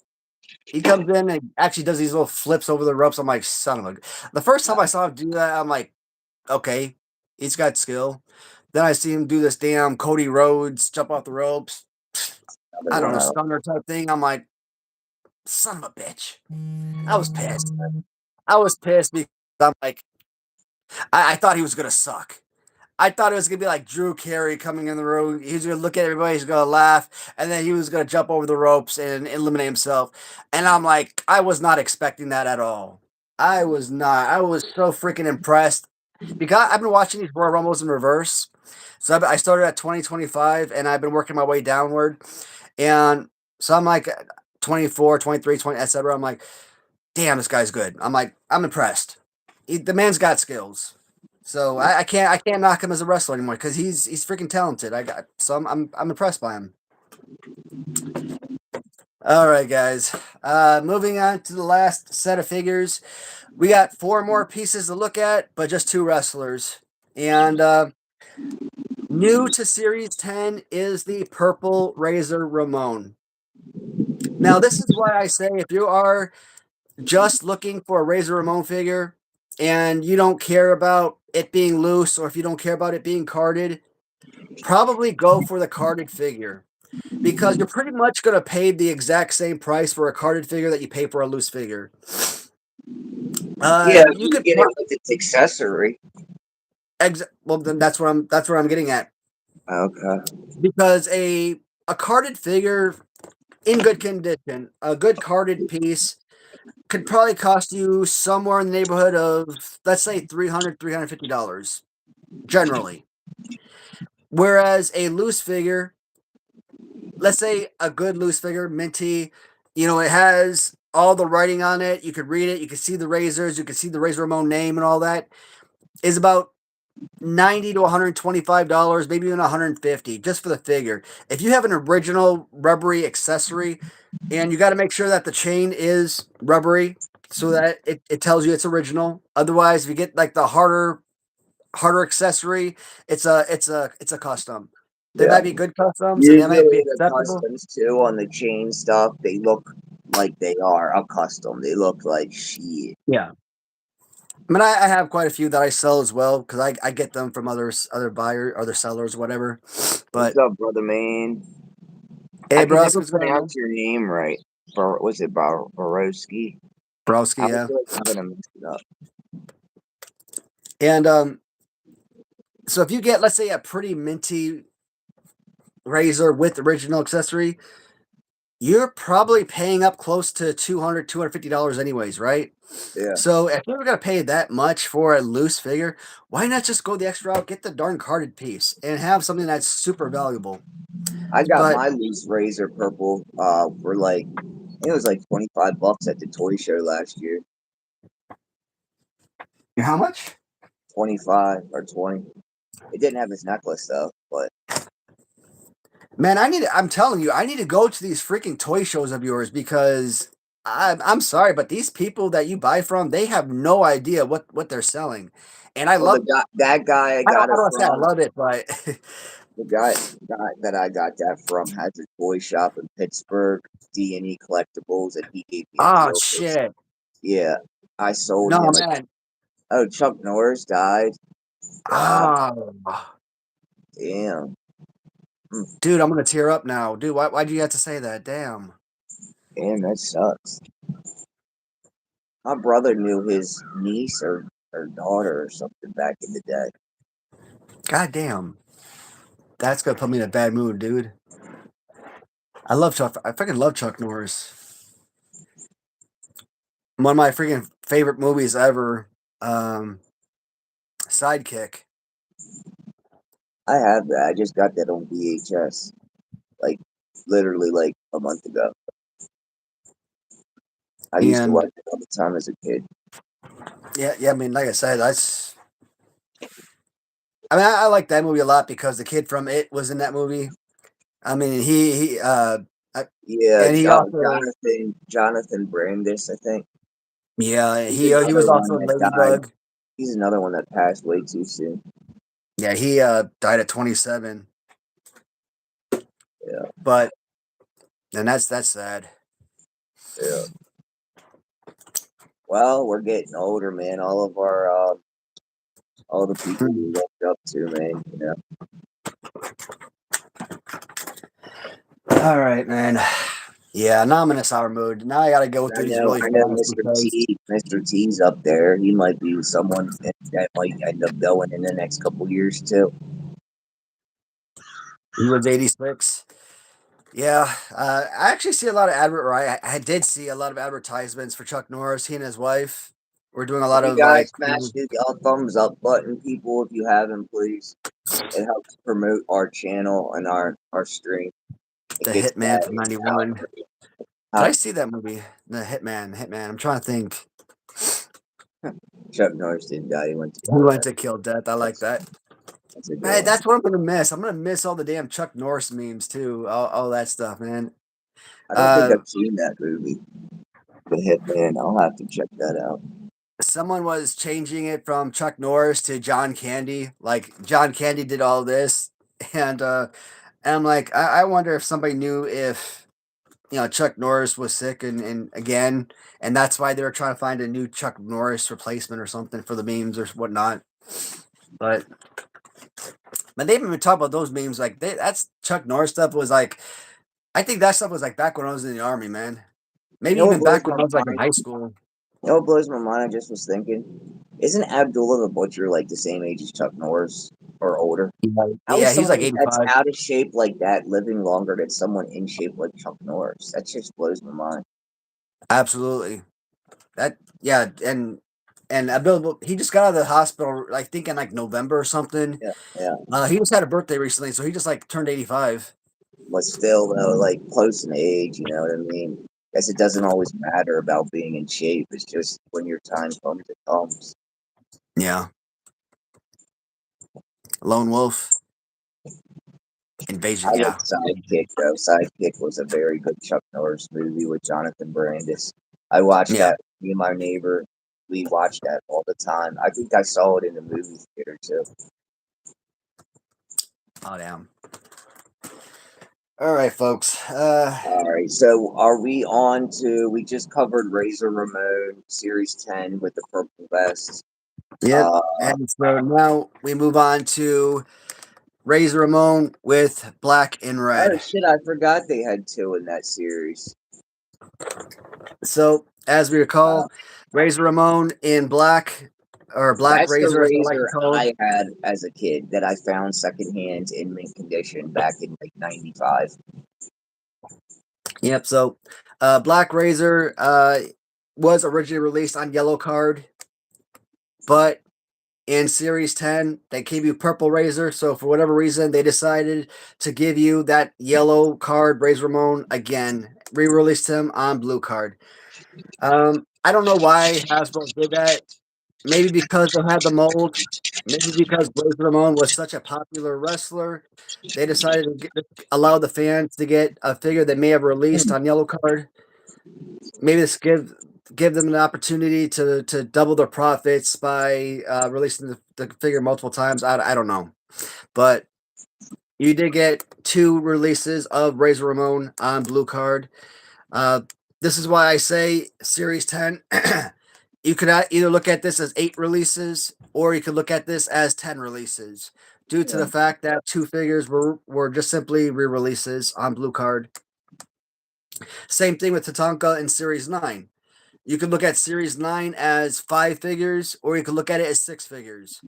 he comes in and actually does these little flips over the ropes. I'm like, son of a. The first time I saw him do that, I'm like, okay, he's got skill. Then I see him do this damn Cody Rhodes jump off the ropes. I Another don't one know, I don't. stunner type thing. I'm like, son of a bitch. I was pissed. I was pissed because I'm like, I thought he was gonna suck. I thought it was gonna be like Drew Carey coming in the room. He was gonna look at everybody, he's gonna laugh, and then he was gonna jump over the ropes and eliminate himself. And I'm like, I was not expecting that at all. I was not. I was so freaking impressed because I've been watching these Royal Rumbles in reverse. So I started at 2025 and I've been working my way downward. And so I'm like 24, 23, 20, etc. I'm like, damn, this guy's good. I'm like, I'm impressed. The man's got skills. So I can't knock him as a wrestler anymore because he's freaking talented. I'm impressed by him. All right, guys. Moving on to the last set of figures. We got four more pieces to look at, but just two wrestlers. And new to Series 10 is the Purple Razor Ramon. Now, this is why I say if you are just looking for a Razor Ramon figure and you don't care about it being loose or if you don't care about it being carded, probably go for the carded figure because you're pretty much going to pay the exact same price for a carded figure that you pay for a loose figure. Yeah, if You you could get it with its accessory. well then that's what I'm getting at Okay. because a carded figure in good condition, a good carded piece could probably cost you somewhere in the neighborhood of, let's say, $350 generally. Whereas a loose figure, let's say a good loose figure, minty, it has all the writing on it. You could read it. You could see the razors. You could see the Razor Ramon name and all that. Is about $90 to $125, maybe even $150 just for the figure. If you have an original rubbery accessory, and you got to make sure that the chain is rubbery so that it tells you it's original. Otherwise, if you get like the harder accessory, it's a custom. They Yeah. might be good customs and they might be Usually the acceptable. customs too on the chain stuff, they look like they are a custom. They look like shit. Yeah. I mean, I have quite a few that I sell as well because I get them from other buyers, other sellers, whatever. What's But up, brother man? I hey, can bro, never what's going on? pronounce your name right. Was it Borowski? I Browski, was yeah. like, I'm gonna mess it up. And so if you get, let's say, a pretty minty razor with original accessory, you're probably paying up close to $250 anyways, right? Yeah. So if you're gonna pay that much for a loose figure, why not just go the extra route, get the darn carded piece, and have something that's super valuable? I got But my loose razor purple for like it was like $25 at the toy show last year. how much? 25 or 20. It didn't have his necklace though, but Man, I'm telling you, I need to go to these freaking toy shows of yours because I'm sorry, but these people that you buy from, they have no idea what they're selling. And I Well, the love guy, that guy I got I it don't say I from, love it, but the guy that I got that from has a toy shop in Pittsburgh, D&E Collectibles, and he gave me a oh deal for. shit. Yeah, I sold No, him. man. Oh, Chuck Norris died. God Oh, damn. Hmm, dude, I'm gonna tear up now. Dude, why'd you have to say that? Damn. damn, that sucks. My brother knew his niece or daughter or something back in the day. God damn. That's gonna put me in a bad mood, dude. I love Chuck. I freaking love Chuck Norris. One of my freaking favorite movies ever. Um, Sidekick. I have that. I just got that on VHS, like literally like a month ago. I used to And watch it all the time as a kid. yeah, I mean, like I said, I like that movie a lot because the kid from It was in that movie. I mean, I, Yeah, and he also, Jonathan Brandis, I think. yeah, He's he another was one also in that died. Ladybug. He's another one that passed way too soon. Yeah, he died at 27. Yeah, But and that's sad. yeah. Well, we're getting older, man. All the people we looked up to, man. You know. All right, man. Yeah, now I'm in a sour mood. Now I got to go through these really I know, fast because Mr. T's up there. He might be someone that might end up going in the next couple years too. he was 86. Yeah, I actually see a lot of I did see a lot of advertisements for Chuck Norris. He and his wife were doing a If lot you of guys like smash the thumbs up button, people, if you haven't, please. It helps promote our channel and our stream. It the gets Hitman that from '91. Did out. I see that movie? The Hitman. I'm trying to think. Chuck Norris didn't die. He went to Who went kill. to kill death? I like that. That's a good Hey, one. that's what I'm gonna miss. I'm gonna miss all the damn Chuck Norris memes too. All that stuff, man. I don't think Uh, I've seen that movie, The Hitman. I'll have to check that out. someone was changing it from Chuck Norris to John Candy. Like John Candy did all this, and I'm like, I wonder if somebody knew if Chuck Norris was sick and again, and that's why they were trying to find a new Chuck Norris replacement or something for the memes or whatnot. But they didn't even talk about those memes. Like that's Chuck Norris stuff was like, I think that stuff was like back when I was in the army, man. You Maybe know what even blows back my when I was like in mind? high school. You know what blows my mind? I just was thinking, isn't Abdullah the Butcher like the same age as Chuck Norris or older? Yeah, How yeah, is he's like someone that's 85. out of shape like that living longer than someone in shape like Chuck Norris? That just blows my mind. Absolutely. That yeah, and Bill, he just got out of the hospital, I think in like November or something. Yeah, yeah. He just had a birthday recently, so he just like turned 85. But still, though, like close in age, you know what I mean? Guess it doesn't always matter about being in shape. It's just when your time comes, it comes. Yeah. Lone Wolf, I Invasion. like Yeah. Sidekick, though. Sidekick was a very good Chuck Norris movie with Jonathan Brandis. I watched Yeah. that. Me and my neighbor, we watched that all the time. I think I saw it in the movie theater, too. Oh damn. All right, folks. All right, so are we on to? We just covered Razor Ramon Series 10 with the purple vest. Yep. Uh, And so now we move on to Razor Ramon with black and oh red. shit, I forgot they had two in that series. So as we Uh, recall, Razor Ramon in black or Black that's the Razor, as I like to razor call it. I had as a kid that I found secondhand in mint condition back in like '95. Yep. So Black Razor was originally released on yellow card, but in Series 10, they gave you Purple Razor. So for whatever reason, they decided to give you that yellow card, Razor Ramon, again. Re-released him on blue card. I don't know why Hasbro did that. Maybe because they had the mold. Maybe because Razor Ramon was such a popular wrestler, they decided to allow the fans to get a figure they may have released on Yellow Card. Maybe this give them an opportunity to double their profits by releasing the figure multiple times. I don't know, but you did get 2 releases of Razor Ramon on Blue Card. Uh, this is why I say Series 10. You could either look at this as 8 releases, or you could look at this as 10 releases, due to Yeah. the fact that 2 figures were just simply re-releases on Blue Card. Same thing with Tatanka and Series 9. You could look at Series 9 as 5 figures, or you could look at it as 6 figures.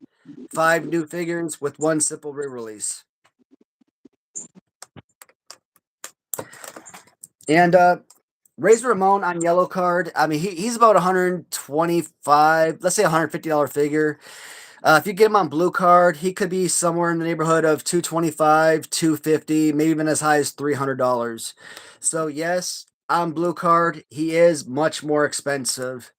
5 new figures with 1 simple re-release. And Razor Ramon on Yellow Card, I mean, he's about 125, let's say $150 figure. If you get him on Blue Card, he could be somewhere in the neighborhood of 225, 250, maybe even as high as $300. So yes, on Blue Card, he is much more expensive.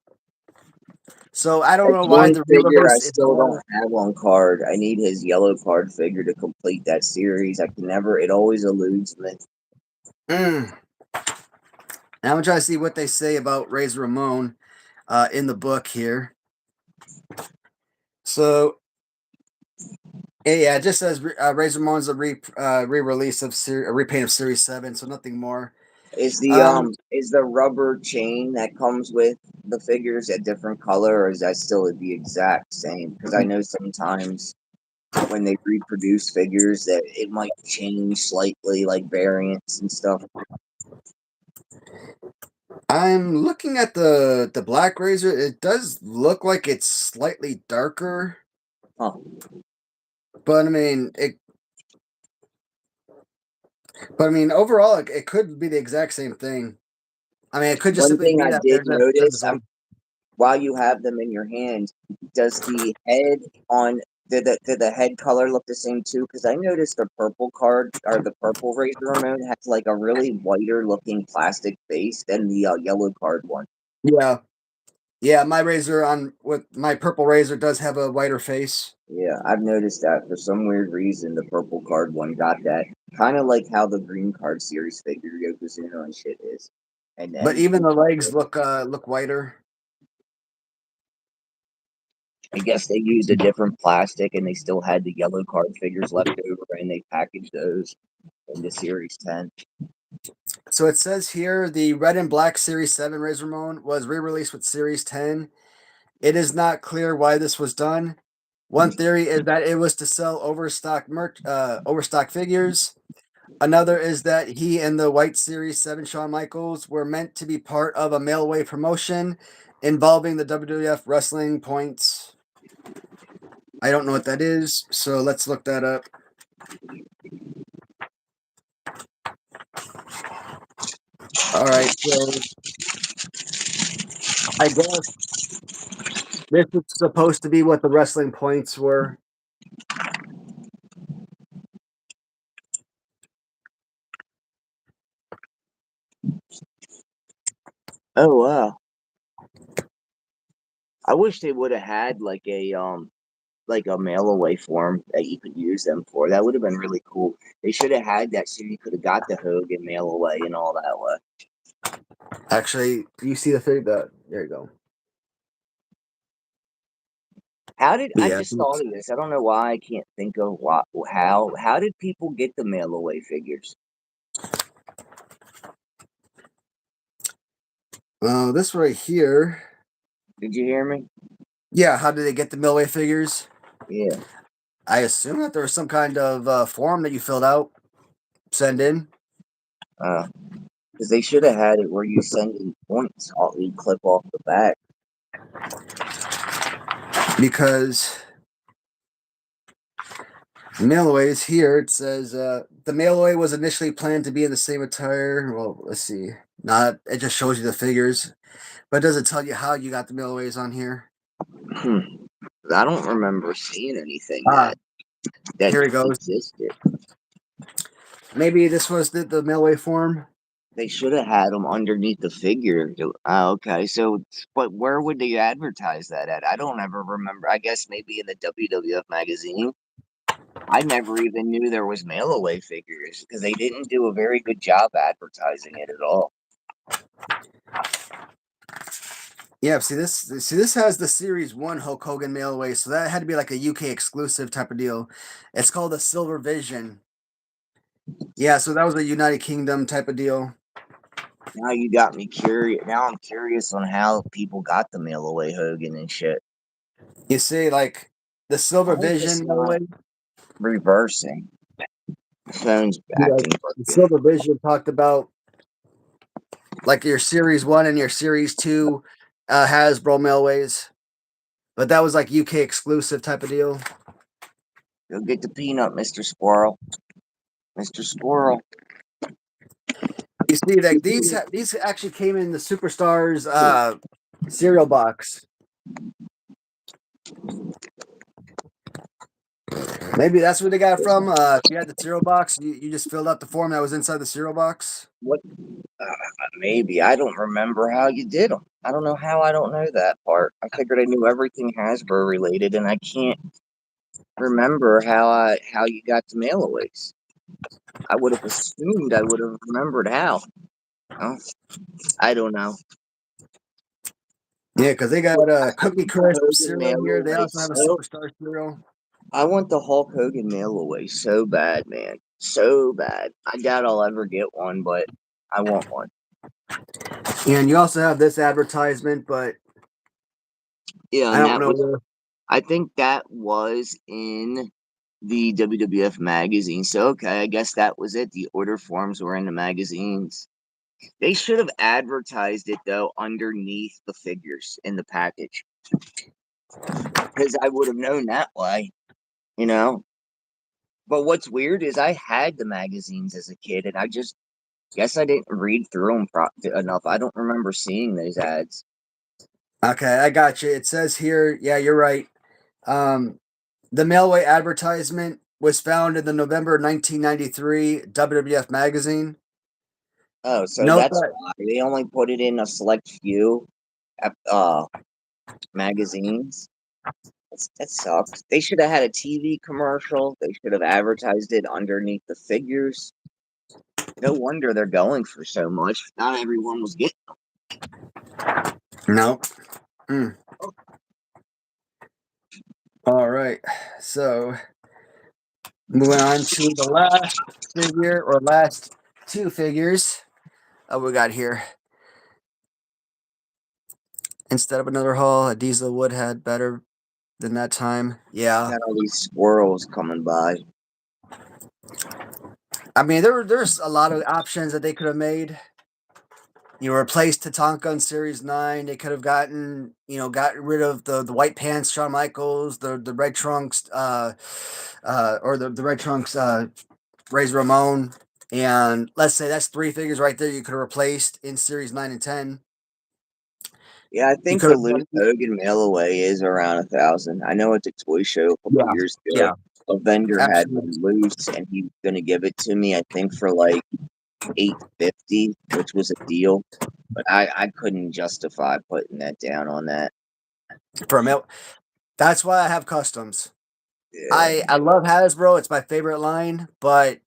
So I don't That's know why one the figure I reverse is still don't low. have on card. I need his yellow card figure to complete that series. I can never. It always eludes me. Mm. Now I'm trying to see what they say about Razor Ramon in the book here. So yeah, it just says Razor Ramon's a re-release of a repaint of Series 7, so nothing more. Is the rubber chain that comes with the figures a different color, or is that still the exact same? Because I know sometimes when they reproduce figures that it might change slightly, like variants and stuff. I'm looking at the Black Razor. It does look like it's slightly darker, Huh. but I mean overall it could be the exact same thing. I mean, it could just One simply thing be I that did there's a notice, zone. while you have them in your hand, does the head on did the head color look the same too? Because I noticed the purple card or the purple Razor Ramon has like a really whiter looking plastic face than the yellow card one. Yeah, yeah. My razor on with my purple razor does have a whiter face, Yeah, I've noticed that for some weird reason the purple card one got that. Kind of like how the green card series figure Yokozuna and shit is. And but then even the legs look whiter. I guess they used a different plastic and they still had the yellow card figures left over and they packaged those into Series 10. So it says here the red and black Series 7 Razor Ramon was re-released with Series 10. It is not clear why this was done. One theory is that it was to sell overstock figures. Another is that he and the White Series 7 Shawn Michaels were meant to be part of a mail away promotion involving the WWF wrestling points. I don't know what that is, so let's look that up. All right, so I guess this is supposed to be what the wrestling points were. Oh wow. I wish they would have had like a mail away form that you could use them for. That would have been really cool. They should have had that so you could have got the Hogan mail away and all that way. Actually, you see the figure that there you go. How did I Yeah. just thought of this? I don't know why I can't think of how did people get the mail away figures? This right here. Did you hear me? Yeah, how did they get the Millway figures? Yeah. I assume that there was some kind of form that you filled out, send in. Because they should have had it where you send in points, you clip off the back. Because Mailways here, it says the Mailway was initially planned to be in the same attire. Well, let's see. Not it just shows you the figures, but it doesn't tell you how you got the Mailways on here. I don't remember seeing anything that Here it goes. existed. Maybe this was the Mailway form. They should have had them underneath the figure. Oh, okay. So, but where would they advertise that at? I don't ever remember. I guess maybe in the WWF magazine. I never even knew there was mail away figures because they didn't do a very good job advertising it at all. Yeah, see this has the Series 1 Hulk Hogan mail away, so that had to be like a UK exclusive type of deal. It's called the Silver Vision. Yeah, so that was a United Kingdom type of deal. Now you got me curious. Now I'm curious on how people got the mail away Hogan and shit. You see, like the I Silver hope it's Vision mail not away. reversing. The phone's Yeah, acting the broken. Silver Vision talked about like your Series 1 and your Series 2 Hasbro mailways. But that was like UK exclusive type of deal. Go get the peanut, Mr. Squirrel. Mr. Squirrel. You see, like these actually came in the Superstars cereal box. Maybe that's where they got it from. If you had the cereal box, you just filled out the form that was inside the cereal box. What? Maybe. I don't remember how you did them. I don't know how I don't know that part. I figured I knew everything Hasbro related, and I can't remember how you got the mailaways. I would have assumed I would have remembered how. Oh, I don't know. Yeah, because they got a Cookie The Crisp Hogan cereal here. They mailaway. also have a So Superstar cereal. I want the Hulk Hogan mailaway so bad, man. So bad. I doubt I'll ever get one, but I want one. And you also have this advertisement, but Yeah, I and don't that know was. where. I think that was in the WWF magazine. So okay, I guess that was it. The order forms were in the magazines. They should have advertised it though underneath the figures in the package because I would have known that way, you know. But what's weird is I had the magazines as a kid, and I just guess I didn't read through them enough. I don't remember seeing those ads. Okay, I got you. It says here, yeah, you're right. Um, the Mailway advertisement was found in the November 1993 WWF magazine. Oh, so Note that's that. why they only put it in a select few magazines. That sucks. They should have had a TV commercial. They should have advertised it underneath the figures. No wonder they're going for so much. Not everyone was getting. No. Mm. All right. So moving on to the last figure or last two figures. We got here. Instead of another hull, a diesel would had better than that time. Yeah. Got all these squirrels coming by. I mean, there's a lot of options that they could have made. You replaced Tatanka in Series 9. They could have gotten rid of the white pants, Shawn Michaels, the red trunks, or the red trunks, Razor Ramon. And let's say that's three figures right there you could have replaced in Series 9 and 10. Yeah, I You think could the have loose done. Hogan mail away is around 1,000. I know at the toy show a couple Yeah. years ago, Yeah. a vendor had Absolutely. one loose, and he was gonna give it to me. I think for like 850, which was a deal. But I couldn't justify putting that down on that. For a mil. That's why I have customs. Yeah. I love Hasbro. It's my favorite line, but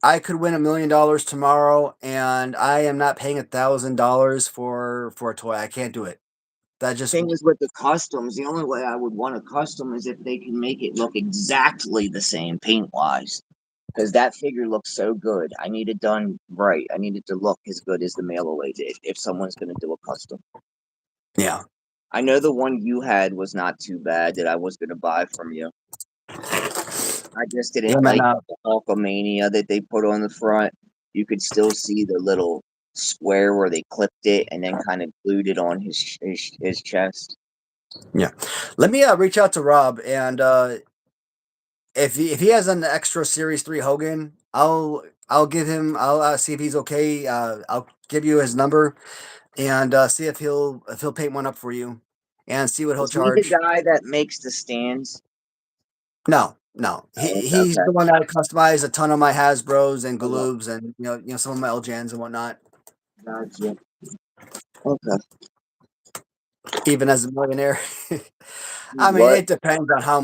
I could win $1 million tomorrow, and I am not paying $1,000 for a toy. I can't do it. That just Thing is with the customs, the only way I would want a custom is if they can make it look exactly the same paint wise. Because that figure looks so good. I need it done right. I need it to look as good as the mail away did if someone's going to do a custom. yeah. I know the one you had was not too bad that I was going to buy from you. I just Yeah, didn't man. like the Hulkamania that they put on the front. You could still see the little square where they clipped it and then kind of glued it on his chest. Yeah. Let me reach out to Rob, and if he has an extra Series 3 Hogan, I'll give him. I'll see if he's okay. I'll give you his number and see if he'll paint one up for you, and see what he'll Is he the charge. guy that makes the stands? No, no. Oh, He's okay. the one that customized a ton of my Hasbros and Oh, Galoobs and some of my LJNs and whatnot. Gotcha. Okay. even as a millionaire. I mean, What? it depends on how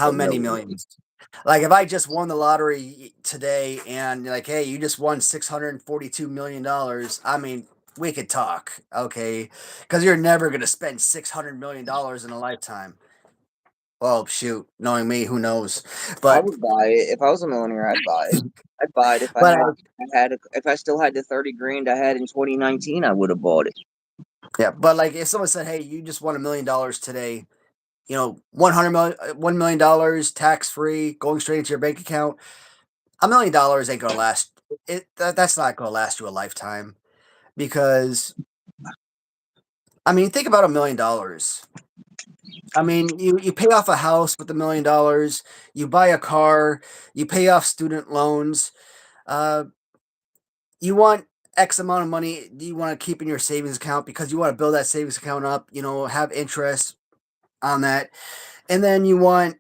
Oh, no. many millions. Like if I just won the lottery today and like, hey, you just won $642 million. I mean, we could talk, okay? Because you're never gonna spend $600 million in a lifetime. Well, shoot, knowing me, who knows? I But would buy it if I was a millionaire. I'd buy it. I'd buy it if but if I still had the 30 grand I had in 2019. I would have bought it. yeah, but like if someone said, hey, you just won $1 million today, you know, 1 million, $1 million tax free, going straight into your bank account. $1 million ain't gonna last. That's not gonna last you a lifetime because I mean, think about $1 million. I mean, you pay off a house with $1 million, you buy a car, you pay off student loans. Uh, you want X amount of money you want to keep in your savings account because you want to build that savings account up. You know, have interest on that, and then you want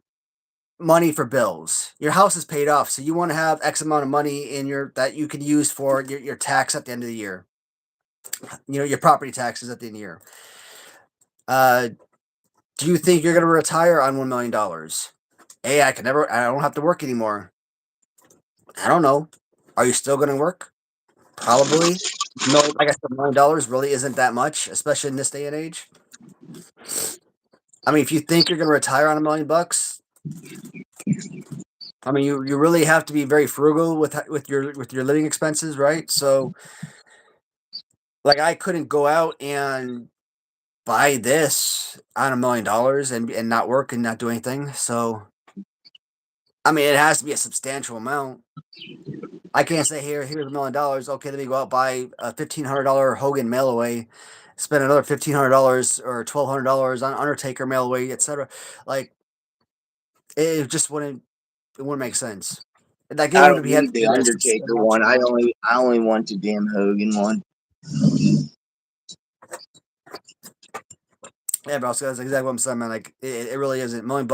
money for bills. Your house is paid off, so you want to have X amount of money in your that you can use for your tax at the end of the year. You know, your property taxes at the end of the year. Uh, do you think you're going to retire on $1 million? Hey, I don't have to work anymore. I don't know. Are you still going to work? Probably. No, like I said, $1 million really isn't that much, especially in this day and age. I mean, if you think you're going to retire on $1 million, I mean, you really have to be very frugal with your living expenses, right? So, like, I couldn't go out and buy this on $1 million and not work and not do anything. So, I mean, it has to be a substantial amount. I can't say here's $1 million. Okay, let me go out buy a $1,500 Hogan mail away, spend another $1,500 or $1,200 on Undertaker mail away, etc. Like it just wouldn't make sense. Like it I would don't be have need to the be a Undertaker one. substantial amount. I only want the damn Hogan one. Yeah, bro. So that's exactly what I'm saying, man. Like it really isn't $1 million.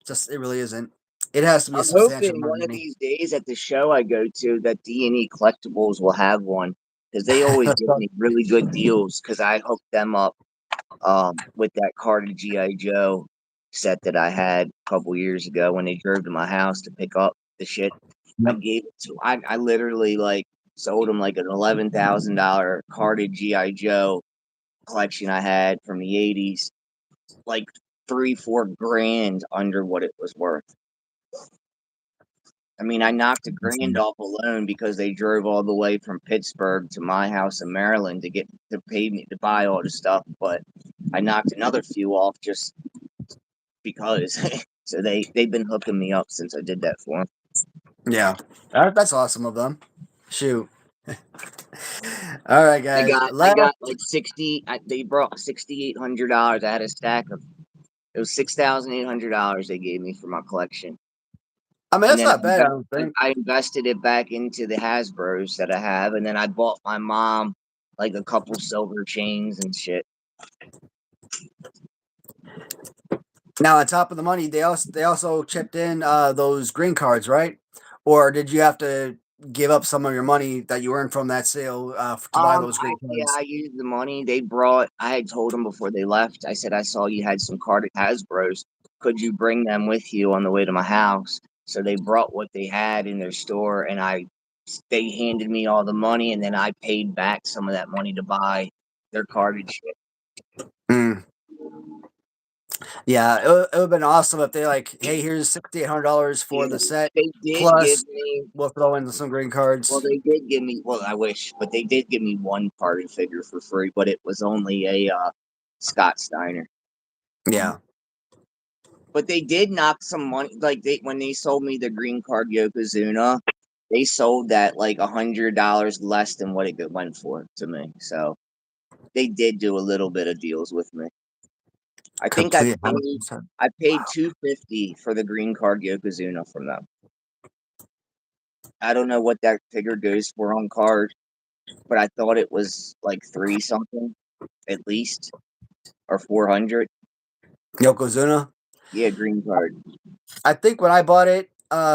Just it really isn't. It has to be a I'm substantial hoping amount of one of money. these days at the show I go to that D&E Collectibles will have one because they always give me really good deals because I hooked them up with that carded GI Joe set that I had a couple years ago when they drove to my house to pick up the shit. I Yep. gave it to I literally like sold them like an $11,000 carded GI Joe collection I had from the '80s, like 3-4 grand under what it was worth. I mean, I knocked a grand off alone because they drove all the way from Pittsburgh to my house in Maryland to pay me to buy all the stuff, but I knocked another few off just because. So they've been hooking me up since I did that for them. Yeah, that's awesome of them. Shoot. All right, guys. I Last. got like 60. They brought $6,800. I had a stack of it was $6,800 they gave me for my collection, I mean, and that's then not bad. I don't think. I invested it back into the Hasbros that I have, and then I bought my mom like a couple silver chains and shit. Now, on top of the money, they also chipped in those green cards, right? Or did you have to give up some of your money that you earned from that sale to buy those green I cards? used the money they brought. I had told them before they left. I said I saw you had some carded Hasbros. Could you bring them with you on the way to my house? So they brought what they had in their store, and they handed me all the money, and then I paid back some of that money to buy their carded shit. Mm. Yeah, it would have been awesome if they like, hey, here's $6,800 for Yeah, the set, they did give plus me. we'll throw in some green Well, cards. they did give me. Well, I wish, but they did give me one carded figure for free, but it was only a Scott Steiner. Yeah. But they did knock some money. Like when they sold me the green card Yokozuna, they sold that like $100 less than what it went for to me. So they did do a little bit of deals with me. I think Complete. I paid 250 for the green card Yokozuna from them. I don't know what that figure goes for on card, but I thought it was like 3 something at least or 400. Yokozuna. Yeah, green card. I think when I bought it,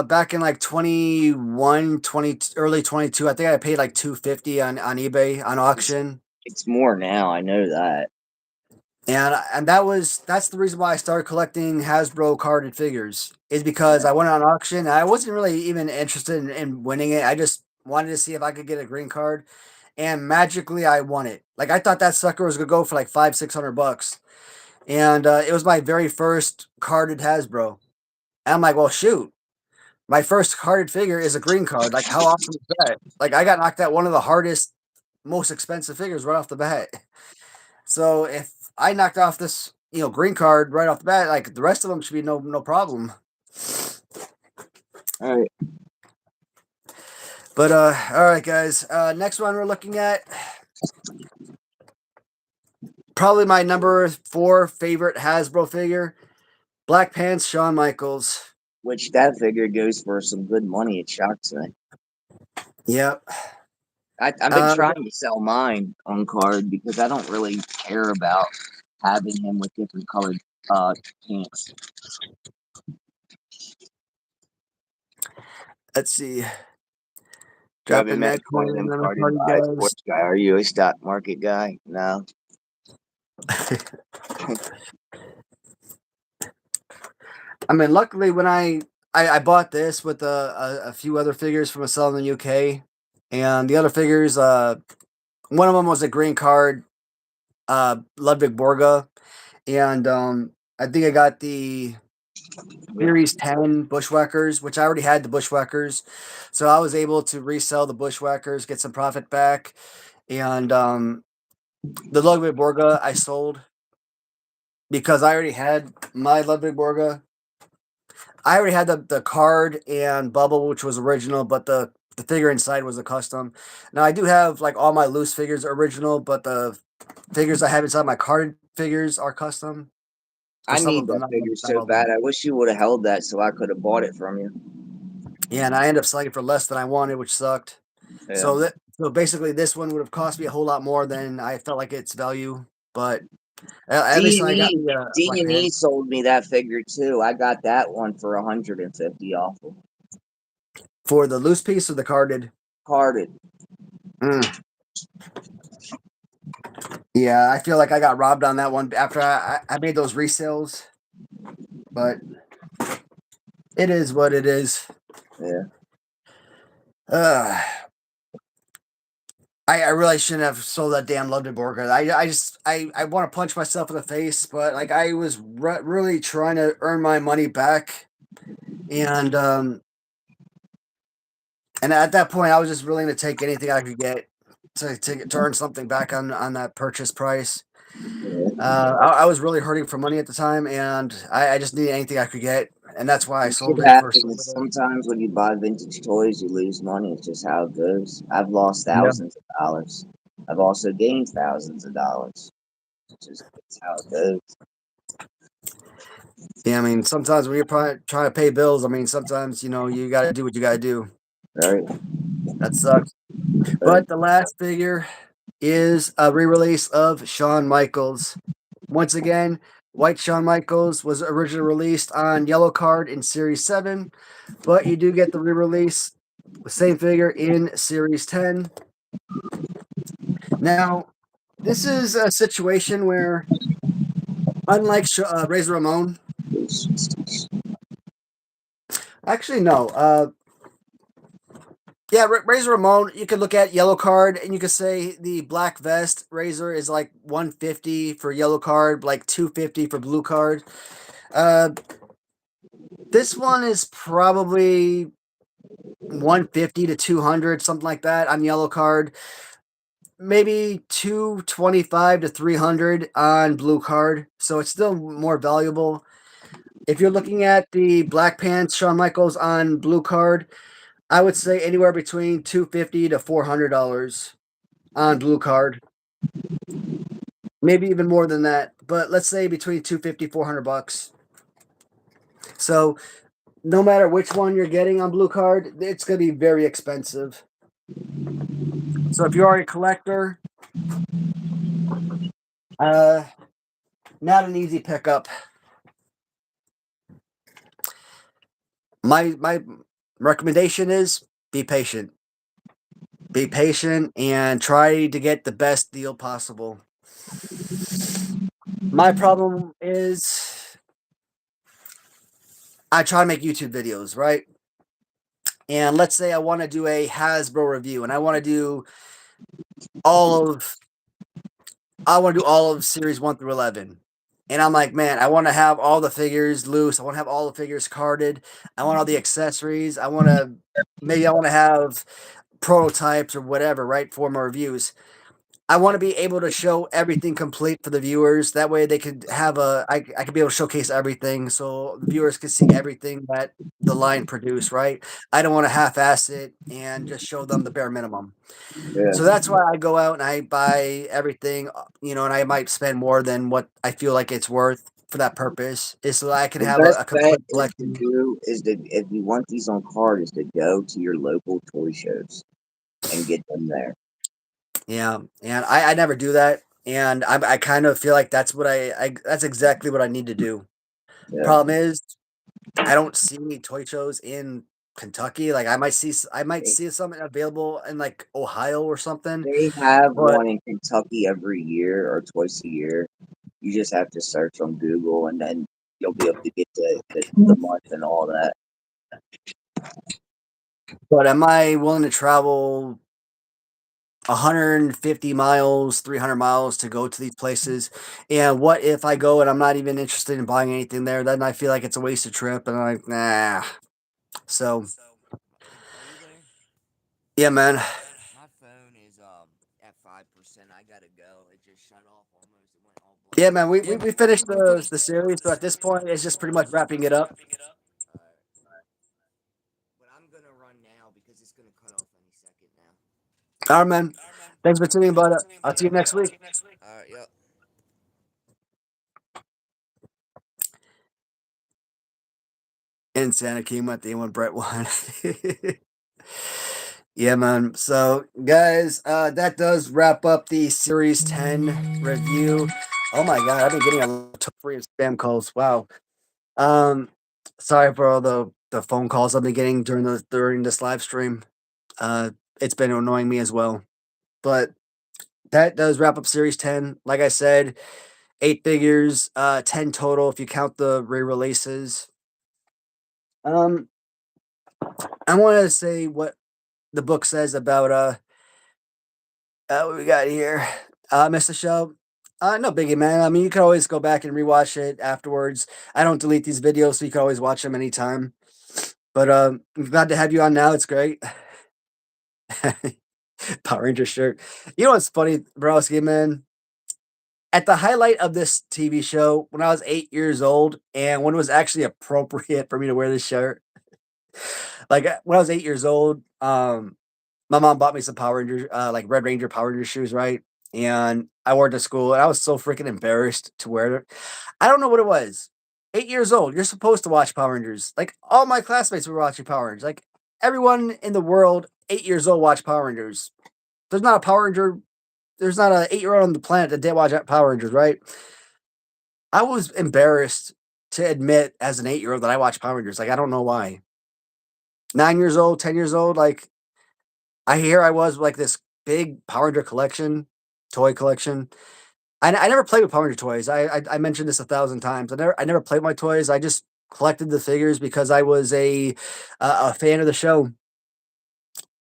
back in like 21, 20, early 22. I think I paid like 250 on eBay on It's auction. it's more now. I know that. And that's the reason why I started collecting Hasbro carded figures is because Yeah. I went on auction and I wasn't really even interested in winning it. I just wanted to see if I could get a green card, and magically I won it. Like I thought that sucker was gonna go for like 500-600 bucks, and it was my very first carded Hasbro. And I'm like, well, shoot, my first carded figure is a green card. Like how awesome is that? Like I got knocked out one of the hardest, most expensive figures right off the bat. So if I knocked off this, green card right off the bat, like the rest of them should be no problem. All right. But all right, guys. Next one we're looking at probably my number 4 favorite Hasbro figure, Black Pants Shawn Michaels. Which that figure goes for some good money. It shocks me. Yep. I've been Uh, trying to sell mine on card because I don't really care about having him with different colored uh pants. let's see. You haven't Dropping met that one of coin them on the carded party, by a guys. sports guy. Are you a stock market guy? No. I mean, luckily when I bought this with a few other figures from a sale in the UK, and the other figures, one of them was a green card, Ludwig Borga, and I think I got the Series 10 Bushwhackers, which I already had the Bushwhackers, so I was able to resell the Bushwhackers, get some profit back, and the Ludwig Borga I sold because I already had my Ludwig Borga. I already had the card and bubble, which was original, but the figure inside was a custom. Now I do have like all my loose figures original, but the figures I have inside my card figures are custom for I some need of them, that not, figure not so all of them. bad. I wish you would have held that so I could have bought it from you. Yeah, and I ended up selling it for less than I wanted, which sucked. Yeah. So basically, this one would have cost me a whole lot more than I felt like its value. But at least I got D&E the Black D&E Panther sold me that figure too. I got that one for 150 off of for the loose piece or the carded. carded. Mm. Yeah, I feel like I got robbed on that one after I made those resales, but it is what it is. Yeah. Uh, I really shouldn't have sold that damn London burger. I want to punch myself in the face, but like I was really trying to earn my money back, and and at that point I was just willing to take anything I could get to earn something back on that purchase price. Yeah. I was really hurting for money at the time, and I just needed anything I could get, and that's why I Shit sold it for so happens. little. Sometimes when you buy vintage toys, you lose money. It's just how it goes. I've lost Yeah. thousands of dollars. I've also gained thousands of dollars. It's how it goes. Yeah, I mean, sometimes when you're trying to pay bills, I mean, sometimes you got to do what you got to do. Right? That sucks. Right. But the last figure is a re-release of Shawn Michaels. Once again, White Shawn Michaels was originally released on Yellow Card in Series 7, but you do get the re-release, same figure in Series 10. Now, this is a situation where, unlike Razor Ramon, actually no, yeah, Razor Ramon, you could look at Yellow Card and you could say the Black Vest Razor is like 150 for Yellow Card, like 250 for Blue Card. Uh, this one is probably 150 to 200, something like that on Yellow Card. Maybe 225 to 300 on Blue Card. So it's still more valuable. If you're looking at the Black Pants Shawn Michaels on Blue Card, I would say anywhere between $250 to $400 on Blue Card. Maybe even more than that, but let's say between 250 $400. So no matter which one you're getting on Blue Card, it's going to be very expensive. So if you are a collector, uh, not an easy pickup. My recommendation is be patient. Be patient and try to get the best deal possible. My problem is I try to make YouTube videos, right? And let's say I want to do a Hasbro review and all of I want to do all of series 1 through 11. And I'm like, man, I want to have all the figures loose. I want to have all the figures carded. I want all the accessories. I want to have prototypes or whatever, right? For my reviews. I want to be able to show everything complete for the viewers. That way they could I could be able to showcase everything so the viewers can see everything that the line produced, right? I don't want to half-ass it and just show them the bare minimum. Yeah. So that's why I go out and I buy everything, and I might spend more than what I feel like it's worth for that purpose, is so that I can The have best a bet complete is to collection. do is to if you want these on card is to go to your local toy shows and get them there. Yeah, and I never do that, and I kind of feel like that's exactly what I need to do. Yeah. Problem is, I don't see any toy shows in Kentucky. Like I might They, see some available in like Ohio or something, they have but one in Kentucky every year or twice a year. You just have to search on Google and then you'll be able to get the month and all that. am I willing to travel 150 miles, 300 miles to go to these places? And what if I go and I'm not even interested in buying anything there? Then I feel like it's a wasted trip, and I'm like, nah. So Are you there? yeah, man. My phone is at 5%. I gotta go. It just shut off almost. It went all Yeah, black. man. We finished the series, so at this point, it's just pretty much wrapping it up. But I'm gonna run now because it's gonna cut off any second now. All right, man. Thanks for tuning in, bud. I'll see you next week. Alright, yep. And Santa came at the end when Brett won. Yeah, man. So, guys, that does wrap up the Series 10 review. Oh my God, I've been getting a lot of free spam calls. Wow. Um, Sorry for all the phone calls I've been getting during this live stream. Uh, it's been annoying me as well. But that does wrap up Series 10. Like I said, 8 figures, 10 total if you count the re-releases. Um, I want to say what the book says about what we got here. Mr. Show. No biggie, man. I mean, you can always go back and rewatch it afterwards. I don't delete these videos, so you can always watch them anytime. But I'm glad to have you on now. It's great. Power Ranger shirt. You know what's funny, Browski, man? At the highlight of this TV show, when I was 8 years old, and when it was actually appropriate for me to wear this shirt, like when I was 8 years old, my mom bought me some Power Ranger, like Red Ranger Power Ranger shoes, right? And I wore it to school, and I was so freaking embarrassed to wear it. I don't know what it was. 8 years old, you're supposed to watch Power Rangers. Like all my classmates were watching Power Rangers. Like everyone in the world, 8 years old, watch Power Rangers. There's not a Power Ranger. There's not an 8-year-old on the planet that didn't watch Power Rangers, right? I was embarrassed to admit as an 8-year-old that I watched Power Rangers. Like I don't know why. 9 years old, 10 years old, like I was like this big Power Ranger collection, toy collection. I never played with Power Ranger toys. I mentioned this 1,000 times. I never played with my toys. I just collected the figures because I was a fan of the show.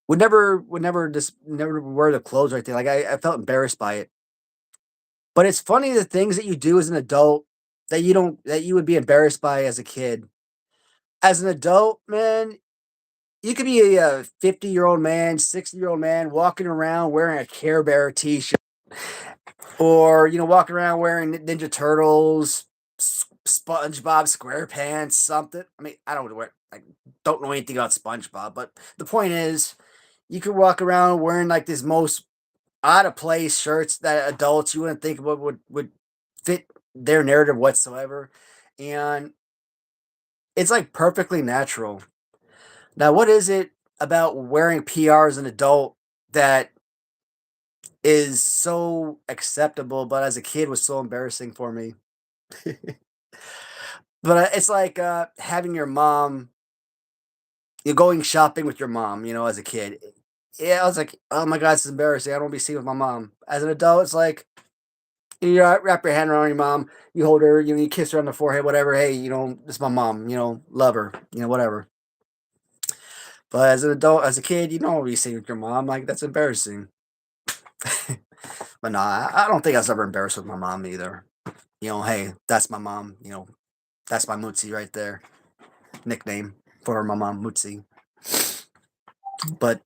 Would never wear the clothes or anything. Like I felt embarrassed by it. But it's funny the things that you do as an adult that you would be embarrassed by as a kid. As an adult, man, you could be a 50-year-old man, 60-year-old man walking around wearing a Care Bear t-shirt, or walking around wearing Ninja Turtles, SpongeBob SquarePants, something. I mean, I don't wear I don't know anything about SpongeBob, but the point is, you could walk around wearing like this most out of place shirts that adults you wouldn't think would fit their narrative whatsoever, and it's like perfectly natural. Now, what is it about wearing PR as an adult that is so acceptable, but as a kid was so embarrassing for me? But it's like having your mom. you're going shopping with your mom, as a kid. Yeah, I was like, oh my god, this is embarrassing. I don't want to be seen with my mom. As an adult, it's like you wrap your hand around your mom, you hold her, you kiss her on the forehead, whatever. Hey, this is my mom. Love her. Whatever. But as an adult, as a kid, you don't want to be seen with your mom. Like that's embarrassing. But no, I don't think I was ever embarrassed with my mom either. Hey, that's my mom. That's my Mootsie right there. Nickname for my mom, Mootsie. But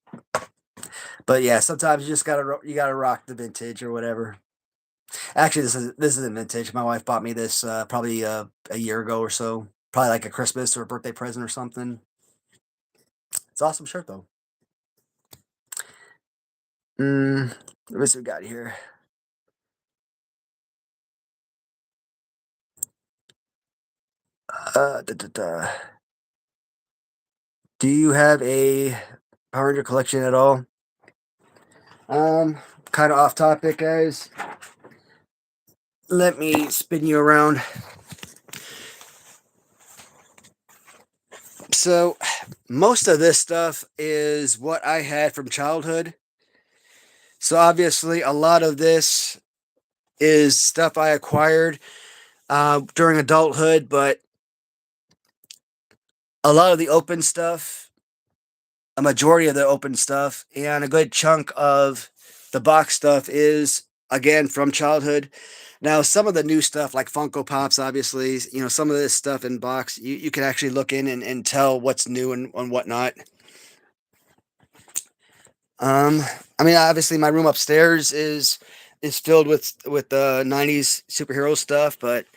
but yeah, sometimes you gotta rock the vintage or whatever. Actually, this isn't vintage. My wife bought me this probably a year ago or so. Probably like a Christmas or a birthday present or something. It's an awesome shirt though. What's we got here? Da, da, da. Do you have a Power Ranger collection at all? Um, Kind of off topic, guys. Let me spin you around. So, most of this stuff is what I had from childhood. So, obviously, a lot of this is stuff I acquired during adulthood, but a lot of the open stuff, a majority of the open stuff, and a good chunk of the box stuff is, again, from childhood. Now, some of the new stuff, like Funko Pops, obviously, some of this stuff in box, you can actually look in and tell what's new and whatnot. Um, I mean, obviously, my room upstairs is filled with the '90s superhero stuff, but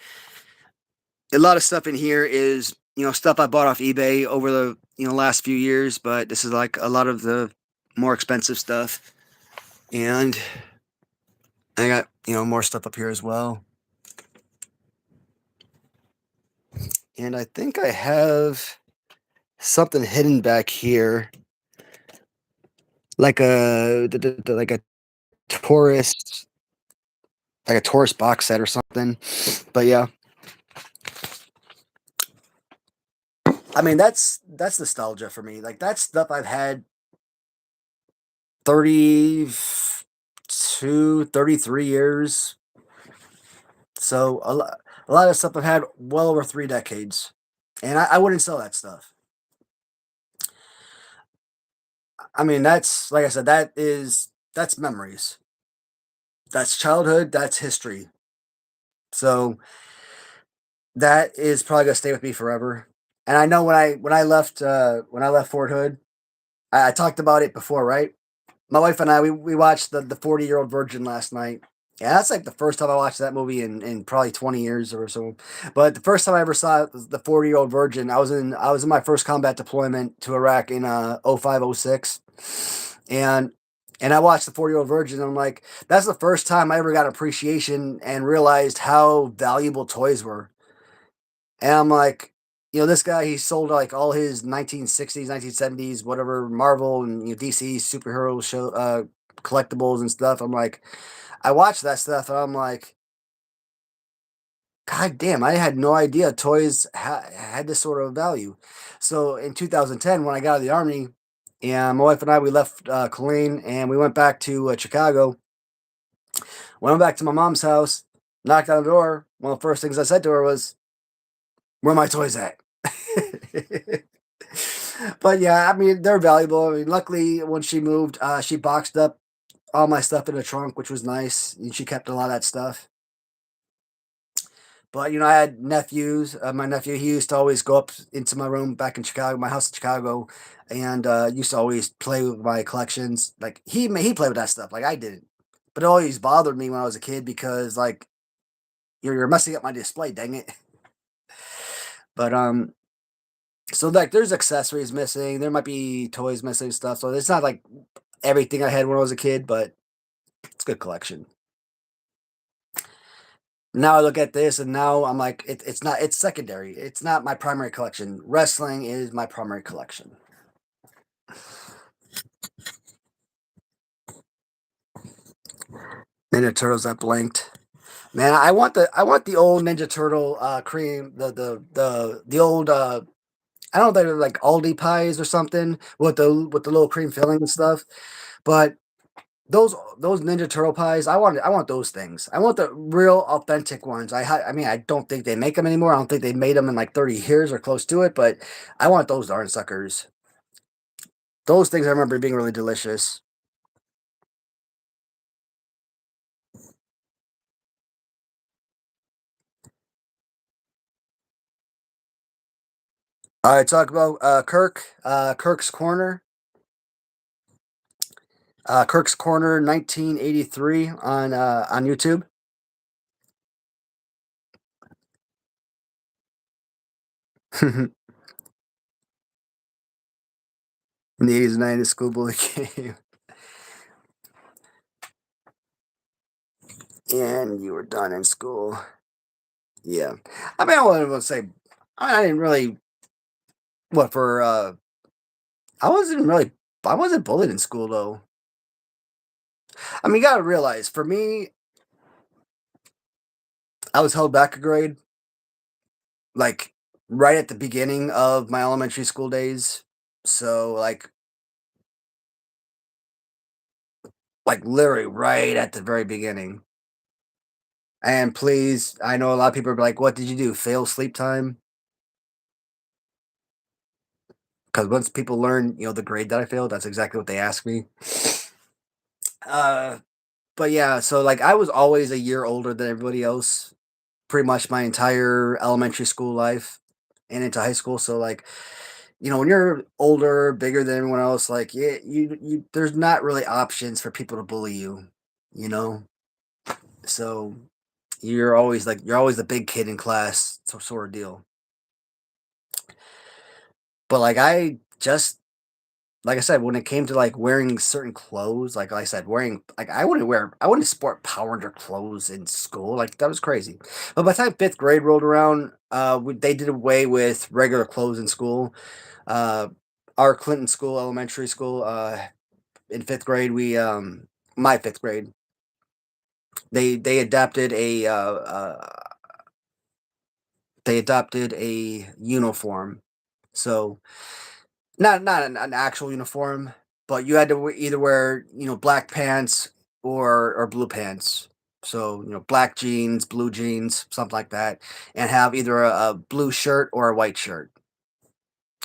a lot of stuff in here is stuff I bought off eBay over the last few years. But this is like a lot of the more expensive stuff, and I got more stuff up here as well. And I think I have something hidden back here, like a tourist like a tourist box set or something. But yeah, I mean that's nostalgia for me. Like that's stuff I've had 32, 33 years. So a lot of stuff I've had well over 3 decades. And I wouldn't sell that stuff. I mean, that's like I said, that's memories. That's childhood, that's history. So that is probably gonna stay with me forever. And I know when I left Fort Hood, I talked about it before, right? My wife and I we watched the 40-year-old virgin last night. Yeah, that's like the first time I watched that movie in probably 20 years or so. But the first time I ever saw it was the 40-year-old virgin. I was in my first combat deployment to Iraq in 05, 06. And I watched the 40-year-old virgin and I'm like, that's the first time I ever got appreciation and realized how valuable toys were. And I'm like, this guy, he sold like all his 1960s, 1970s, whatever, Marvel and DC superhero show collectibles and stuff. I'm like, I watched that stuff and I'm like, God damn, I had no idea toys had this sort of value. So in 2010, when I got out of the army, and my wife and I, we left Killeen and we went back to Chicago. Went back to my mom's house, knocked on the door. One of the first things I said to her was, where are my toys at? But yeah, I mean, they're valuable. I mean, luckily, when she moved, she boxed up all my stuff in a trunk, which was nice. And she kept a lot of that stuff. But I had nephews. My nephew, he used to always go up into my room back in Chicago, my house in Chicago, and used to always play with my collections. Like he played with that stuff, like I didn't. But it always bothered me when I was a kid because like you're messing up my display, dang it. But so like there's accessories missing. There might be toys missing stuff. So it's not like everything I had when I was a kid, but it's a good collection. Now I look at this and now I'm like, it's secondary. It's not my primary collection. Wrestling is my primary collection. Ninja Turtles that blinked. Man, I want the old Ninja Turtle cream, the old I don't know if they're like Aldi pies or something with the little cream filling and stuff. But those Ninja Turtle pies, I want those things. I want the real authentic ones. I mean, I don't think they make them anymore. I don't think they made them in like 30 years or close to it, but I want those darn suckers. Those things I remember being really delicious. All right, talk about Kirk's Corner. Kirk's Corner 1983 on YouTube. In the 80s and 90s schoolboy game. And you were done in school. Yeah. I mean, I wouldn't say, I didn't really, what for, I wasn't really, I wasn't bullied in school though. I mean, you gotta realize, for me, I was held back a grade, like right at the beginning of my elementary school days. So like literally right at the very beginning. And please, I know a lot of people are like, "What did you do? Fail sleep time?" Because once people learn, the grade that I failed, that's exactly what they ask me. Uh, but yeah, so like I was always a year older than everybody else, pretty much my entire elementary school life and into high school. So like, when you're older, bigger than everyone else, like yeah, there's not really options for people to bully you, you know. So you're always the big kid in class, sort of deal. But like like I said, when it came to like wearing certain clothes, like I said, wearing like I wouldn't sport Power Ranger clothes in school. Like that was crazy. But by the time fifth grade rolled around, they did away with regular clothes in school. Uh, our Clinton school, elementary school, in fifth grade, my fifth grade, they adapted they adopted a uniform. So not an actual uniform, but you had to either wear black pants or blue pants. So black jeans, blue jeans, something like that, and have either a blue shirt or a white shirt.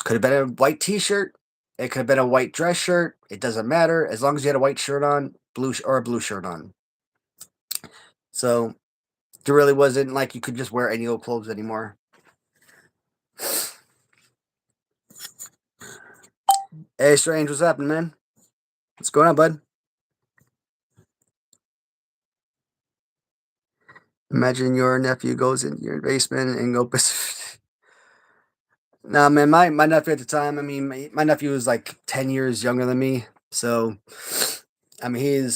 Could have been a white T-shirt. It could have been a white dress shirt. It doesn't matter as long as you had a white shirt on, or a blue shirt on. So there really wasn't like you could just wear any old clothes anymore. Hey, Strange, what's happening, man? What's going on, bud? Imagine your nephew goes into your basement and goes. Nah, man, my nephew at the time, I mean, my nephew was like 10 years younger than me. So, I mean,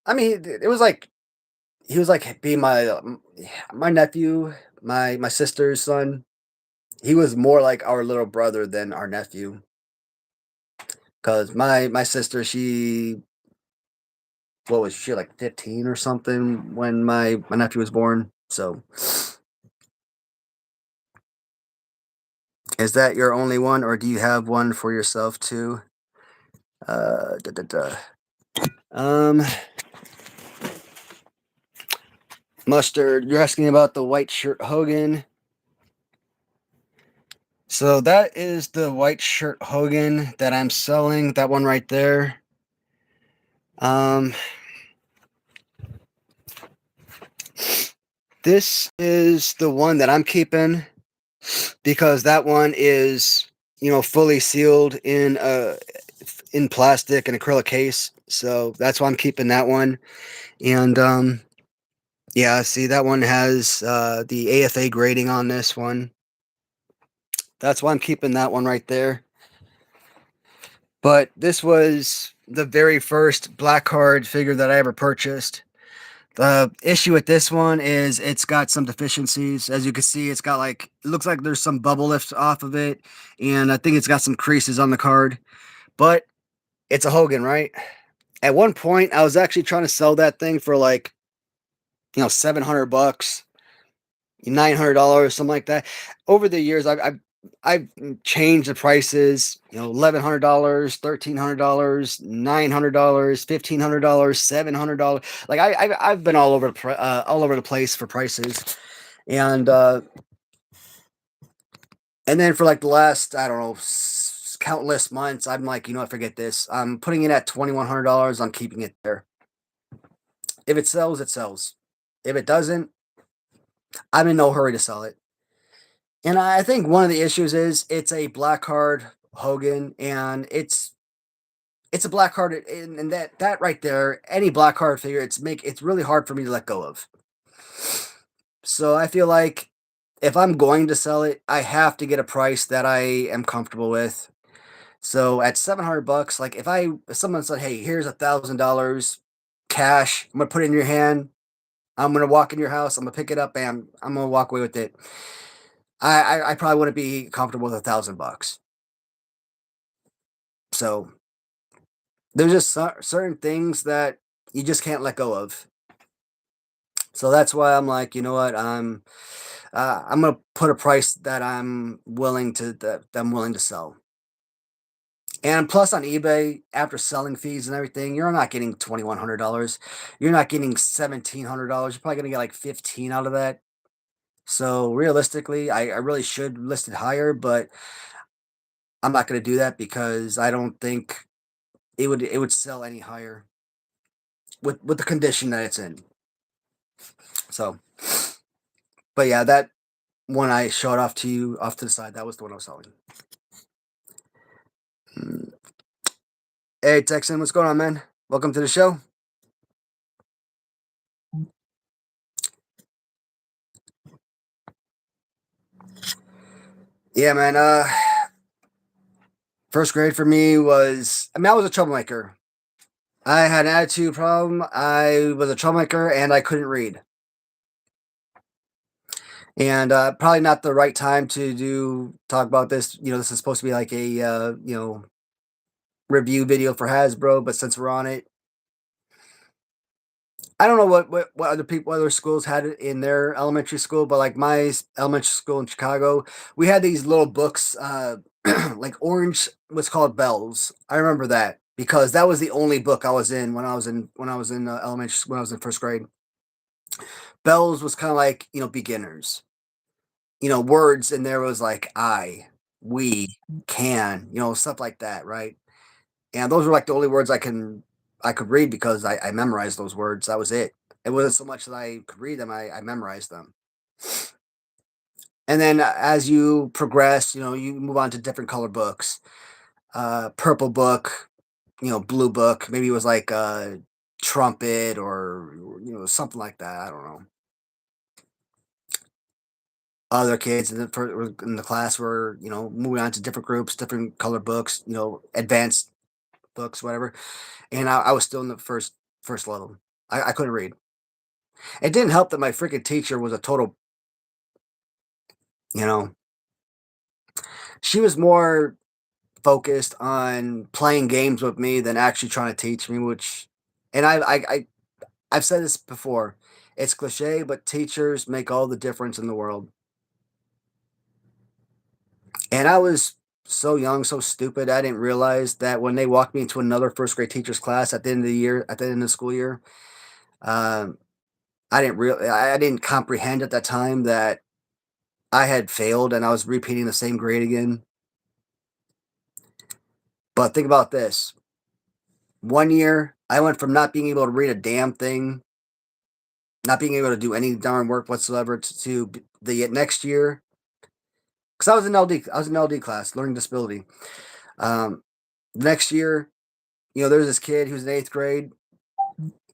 it was like, he was like being my nephew, my sister's son. He was more like our little brother than our nephew. Cause my sister, what was she like 15 or something when my nephew was born. So, is that your only one, or do you have one for yourself too? Da, da, da. Um, Mustard, you're asking about the white shirt Hogan. So that is the white shirt Hogan that I'm selling. That one right there. Um, this is the one that I'm keeping because that one is, fully sealed in plastic and acrylic case. So that's why I'm keeping that one. And yeah, see that one has the AFA grading on this one. That's why I'm keeping that one right there. But this was the very first black card figure that I ever purchased. The issue with this one is it's got some deficiencies. As you can see, it's got it looks like there's some bubble lift off of it, and I think it's got some creases on the card. But it's a Hogan, right? At one point, I was actually trying to sell that thing for like, $700, $900, something like that. Over the years, I've I've changed the prices, $1,100, $1,300, $900, $1,500, $700. Like I've been all over the place for prices, and and then for like the last, I don't know, countless months, I'm like, forget this. I'm putting it at $2,100. I'm keeping it there. If it sells, it sells. If it doesn't, I'm in no hurry to sell it. And I think one of the issues is it's a black card Hogan, and it's a black card, and that right there, any black card figure, it's really hard for me to let go of. So I feel like if I'm going to sell it, I have to get a price that I am comfortable with. So at $700, like if someone said, "Hey, here's $1,000 cash, I'm gonna put it in your hand. I'm gonna walk in your house. I'm gonna pick it up, and I'm gonna walk away with it." I probably wouldn't be comfortable with $1,000. So there's just certain things that you just can't let go of. So that's why I'm like, you know what? I'm gonna put a price that I'm willing to sell. And plus on eBay, after selling fees and everything, you're not getting $2,100. You're not getting $1,700. You're probably gonna get like 15 out of that. So realistically, I really should list it higher, but I'm not gonna do that because I don't think it would sell any higher with the condition that it's in. So, but yeah, that one I showed off to you off to the side, that was the one I was selling. Mm. Hey, Texan, what's going on, man? Welcome to the show. Yeah, man. First grade for me was, I mean, I was a troublemaker. I had an attitude problem. I was a troublemaker, and I couldn't read. And probably not the right time to do talk about this. This is supposed to be like a review video for Hasbro, but since we're on it, I don't know what what other schools had it in their elementary school, but like my elementary school in Chicago, we had these little books, like orange was called Bells. I remember that because that was the only book I was in when I was in elementary school, when I was in first grade. Bells was kind of like beginners. Words in there was like I, we, can, stuff like that, right? And those were like the only words I could read because I memorized those words. That was it. It wasn't so much that I could read them, I memorized them. And then as you progress, you move on to different color books. Purple book, blue book. Maybe it was like trumpet or something like that. I don't know. Other kids in the class were moving on to different groups, different color books, advanced books, whatever. And I was still in the first level. I couldn't read. It didn't help that my freaking teacher was a total, you know, she was more focused on playing games with me than actually trying to teach me, and I've said this before. It's cliche, but teachers make all the difference in the world. And I was so young, so stupid, I didn't realize that when they walked me into another first grade teacher's class at the end of the year, at the end of the school year, um, I didn't comprehend at that time that I had failed and I was repeating the same grade again. But think about this. One year, I went from not being able to read a damn thing, not being able to do any darn work whatsoever, to the next year, because I was in LD class, learning disability. Um, Next year, there's this kid who's in eighth grade.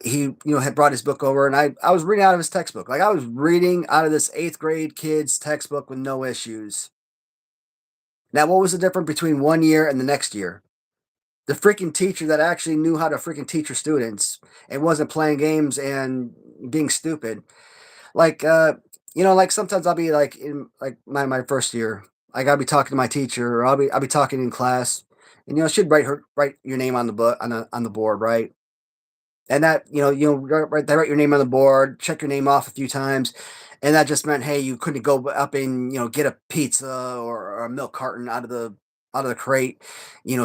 He, had brought his book over, and I was reading out of his textbook. Like I was reading out of this eighth grade kid's textbook with no issues. Now, what was the difference between one year and the next year? The freaking teacher that actually knew how to freaking teach her students and wasn't playing games and being stupid. Like like sometimes I'll be like in like my first year, like I'll be talking to my teacher, or I'll be talking in class, and she'd write your name on the book on the board, right? And that, they write your name on the board, check your name off a few times, and that just meant, hey, you couldn't go up and get a pizza or a milk carton out of the crate,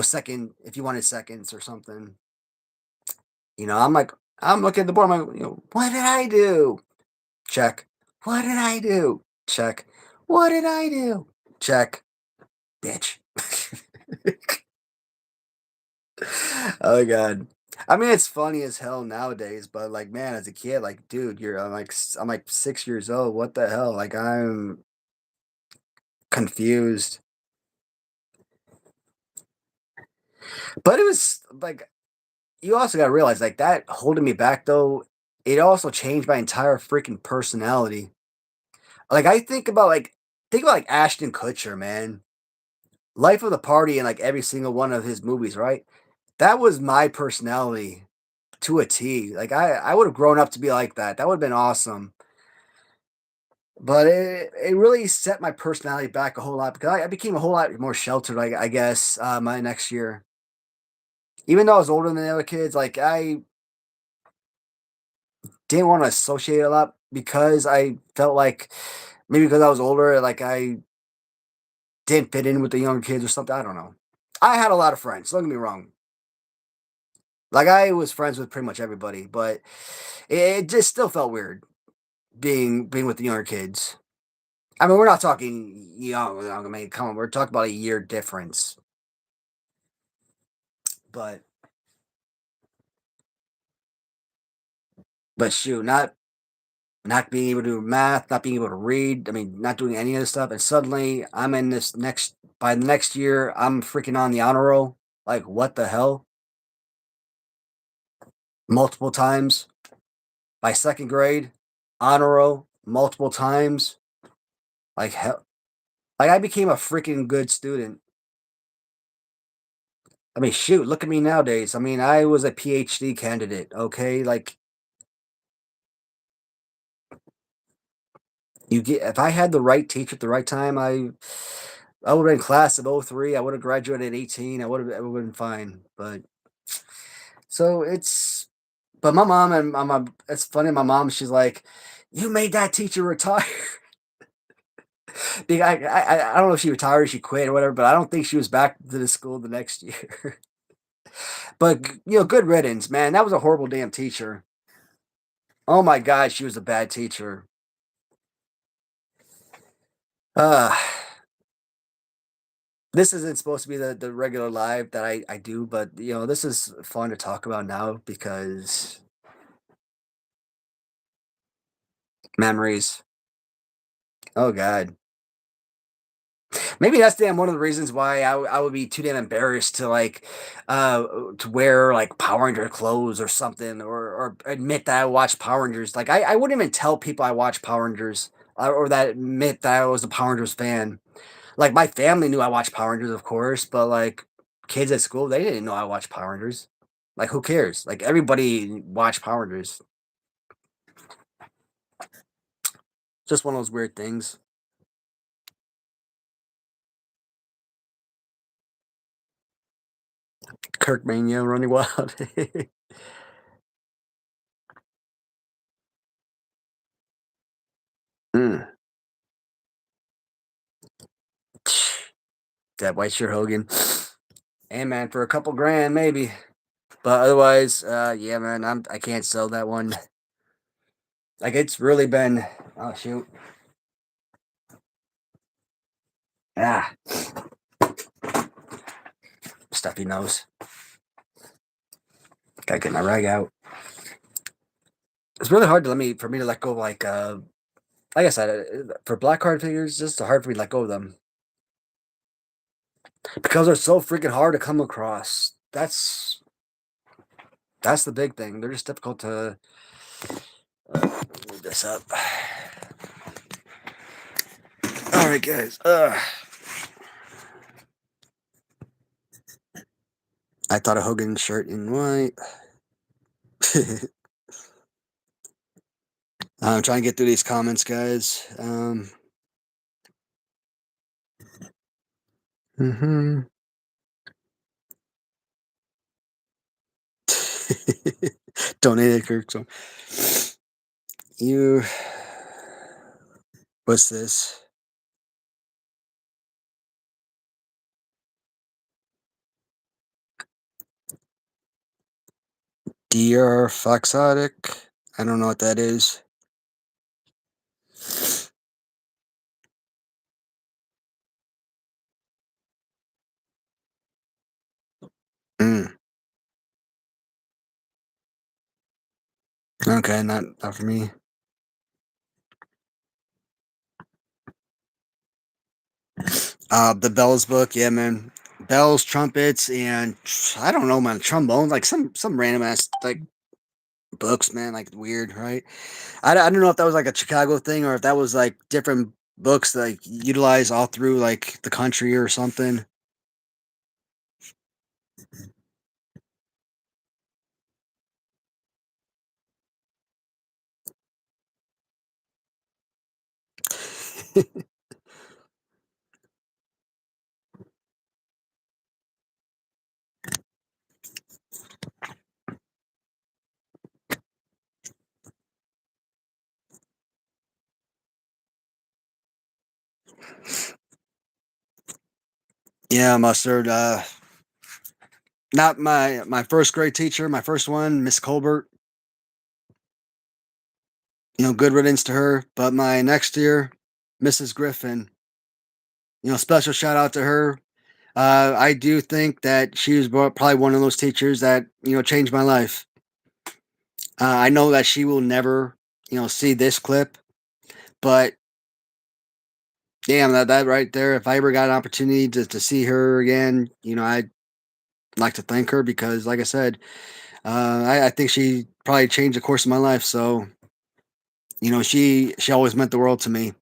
second if you wanted seconds or something. I'm like, I'm looking at the board. I'm like, what did I do? Check. What did I do? Check. What did I do? Check. Bitch. Oh god. I mean, it's funny as hell nowadays, but like, man, as a kid, like, dude, I'm like 6 years old. What the hell? Like, I'm confused. But it was like, you also got to realize, like, that holding me back though, it also changed my entire freaking personality. Like, I think about like Ashton Kutcher, man. Life of the Party and like every single one of his movies, right? That was my personality to a T. Like, I would have grown up to be like that. That would have been awesome. But it really set my personality back a whole lot because I became a whole lot more sheltered, I guess, my next year. Even though I was older than the other kids, like, I didn't want to associate a lot because I felt like maybe because I was older, like, I didn't fit in with the younger kids or something. I don't know. I had a lot of friends. Don't get me wrong. Like, I was friends with pretty much everybody, but it just still felt weird being with the younger kids. I mean, we're not talking young. I mean, come on, we're talking about a year difference. But shoot, not being able to do math, not being able to read. I mean, not doing any of this stuff, and suddenly I'm in this next. By the next year, I'm freaking on the honor roll. Like, what the hell? Multiple times. By second grade, honor roll multiple times. Like hell. Like, I became a freaking good student. I mean, shoot, look at me nowadays. I mean, I was a PhD candidate, okay? Like, you get if I had the right teacher at the right time, I would have been class of '03. I would have graduated at 18. I would have been fine. But so but my mom and it's funny, my mom, she's like, "You made that teacher retire." I don't know if she retired or she quit or whatever, but I don't think she was back to the school the next year. But good riddance, man. That was a horrible damn teacher. Oh my god, she was a bad teacher. Uh this isn't supposed to be the regular live that I do, but this is fun to talk about now because memories. Oh god. Maybe that's damn one of the reasons why I would be too damn embarrassed to to wear like Power Ranger clothes or something, or admit that I watch Power Rangers. Like, I wouldn't even tell people I watch Power Rangers, or that admit that I was a Power Rangers fan. Like, my family knew I watched Power Rangers, of course, but like kids at school, they didn't know I watched Power Rangers. Like, who cares? Like, everybody watched Power Rangers. Just one of those weird things. Kirkmania running wild. Mm. That white shirt Hogan. Hey man, for a couple grand maybe. But otherwise, yeah, man, I can't sell that one. Like, it's really been, oh shoot. Ah, stuffy nose. Gotta get my rag out. It's really hard for me to let go of, like I said, for black card figures, it's just hard for me to let go of them because they're so freaking hard to come across. That's the big thing. They're just difficult to move this up. All right, guys. I thought a Hogan shirt in white. I'm trying to get through these comments, guys. Mhm. Donated Kirk. So you, what's this? Dear Foxotic. I don't know what that is. Mm, okay, not for me. The bells book, yeah, man. Bells, trumpets, and I don't know, man. Trombone, like some random ass like books, man. Like weird, right? I don't know if that was like a Chicago thing or if that was like different books like utilized all through like the country or something. Yeah, mustard. Not my first grade teacher, my first one, Miss Colbert. Good riddance to her. But my next year, Mrs. Griffin. Special shout out to her. I do think that she was probably one of those teachers that changed my life. I know that she will never see this clip, but damn that right there. If I ever got an opportunity to see her again, I'd like to thank her because, like I said, I think she probably changed the course of my life. So she always meant the world to me,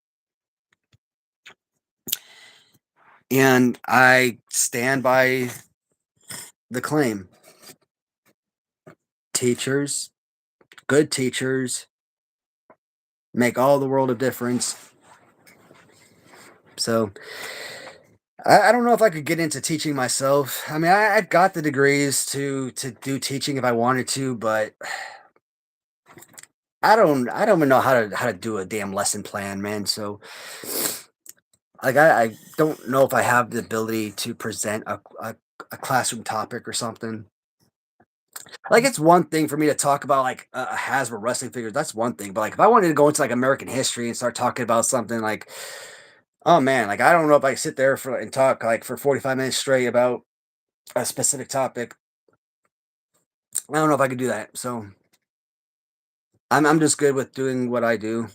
and I stand by the claim. Teachers, good teachers, make all the world of difference. So I don't know if I could get into teaching myself. I mean, I've got the degrees to do teaching if I wanted to, but I don't even know how to do a damn lesson plan, man. So like I don't know if I have the ability to present a classroom topic or something. Like it's one thing for me to talk about like a Hasbro wrestling figures. That's one thing. But like if I wanted to go into like American history and start talking about something like, oh man, like I don't know if I can sit there and talk like for 45 minutes straight about a specific topic. I don't know if I could do that. So I'm just good with doing what I do.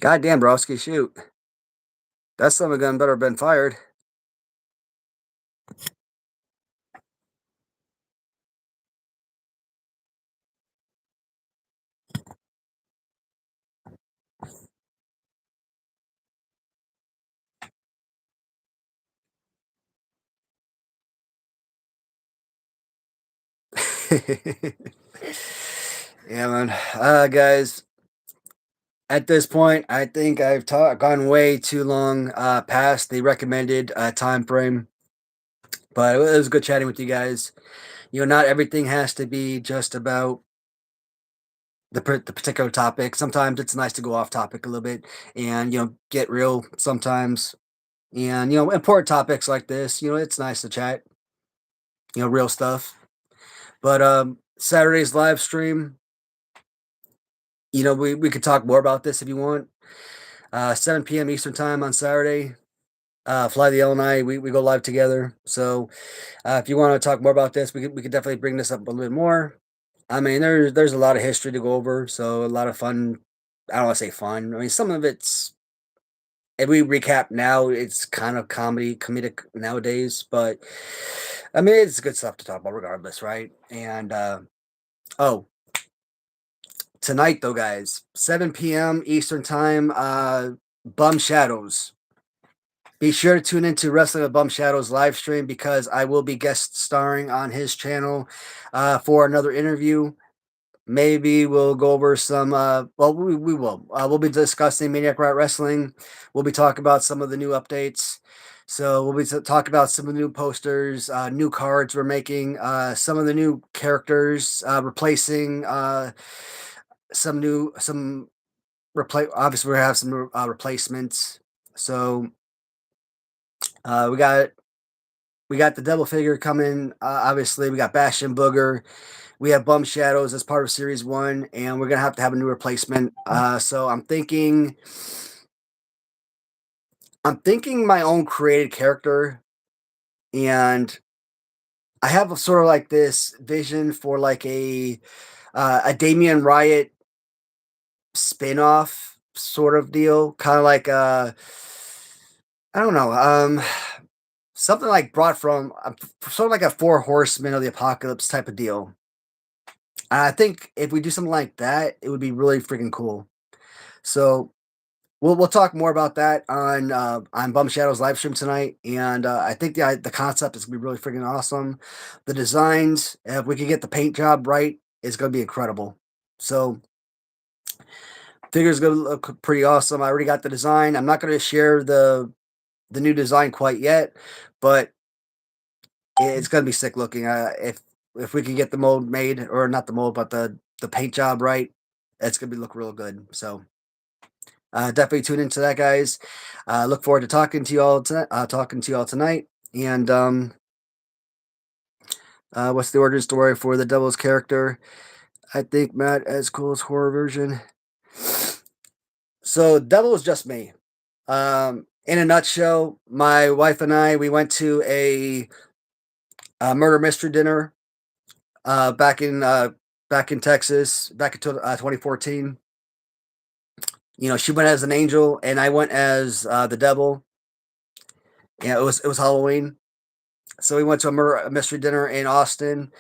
Goddamn, broski, shoot. That son of a gun better have been fired. Yeah, man. Guys, at this point, I think I've gone way too long past the recommended time frame. But it was good chatting with you guys. Not everything has to be just about the particular topic. Sometimes it's nice to go off topic a little bit and get real sometimes. And important topics like this, it's nice to chat. Real stuff. But Saturday's live stream, we could talk more about this if you want. 7 p.m. Eastern time on Saturday. Fly the Illini, we go live together. So if you want to talk more about this, we could definitely bring this up a little bit more. I mean, there's a lot of history to go over, so a lot of fun. I don't want to say fun. I mean, some of it's if we recap now, it's kind of comedic nowadays, but I mean, it's good stuff to talk about regardless, right? And oh, tonight though, guys, 7 p.m. Eastern time, Bum Shadows. Be sure to tune into Wrestling with Bum Shadows live stream because I will be guest starring on his channel for another interview. Maybe we'll go over some, well, we will. We'll be discussing Maniac Riot Wrestling. We'll be talking about some of the new updates. So we'll be talking about some of the new posters, new cards we're making, some of the new characters, replacing some replace. Obviously, we have some replacements. So uh, we got we got the double figure coming. Obviously, we got Bastion Booger. We have Bum Shadows as part of Series 1, and we're going to have a new replacement. So I'm thinking my own created character, and I have a sort of like this vision for like a Damian Riot spin-off sort of deal, kind of like I don't know, something like brought from sort of like a Four Horsemen of the Apocalypse type of deal. I think if we do something like that, it would be really freaking cool. So we'll talk more about that on Bum Shadow's live stream tonight, and I think the concept is gonna be really freaking awesome. The designs, if we can get the paint job right, is gonna be incredible. So figure's gonna look pretty awesome. I already got the design. I'm not gonna share the new design quite yet, but it's gonna be sick looking. If we can get the mold made, or not the mold, but the paint job right, it's gonna be look real good. So definitely tune into that, guys. Look forward to talking to you all tonight. And what's the origin story for the Devil's character? I think Matt as cool as horror version. So Devil is just me. In a nutshell, my wife and I, we went to a murder mystery dinner uh, back in uh, back in Texas, back in 2014. She went as an angel, and I went as the devil. Yeah, it was Halloween, so we went to a mystery dinner in Austin,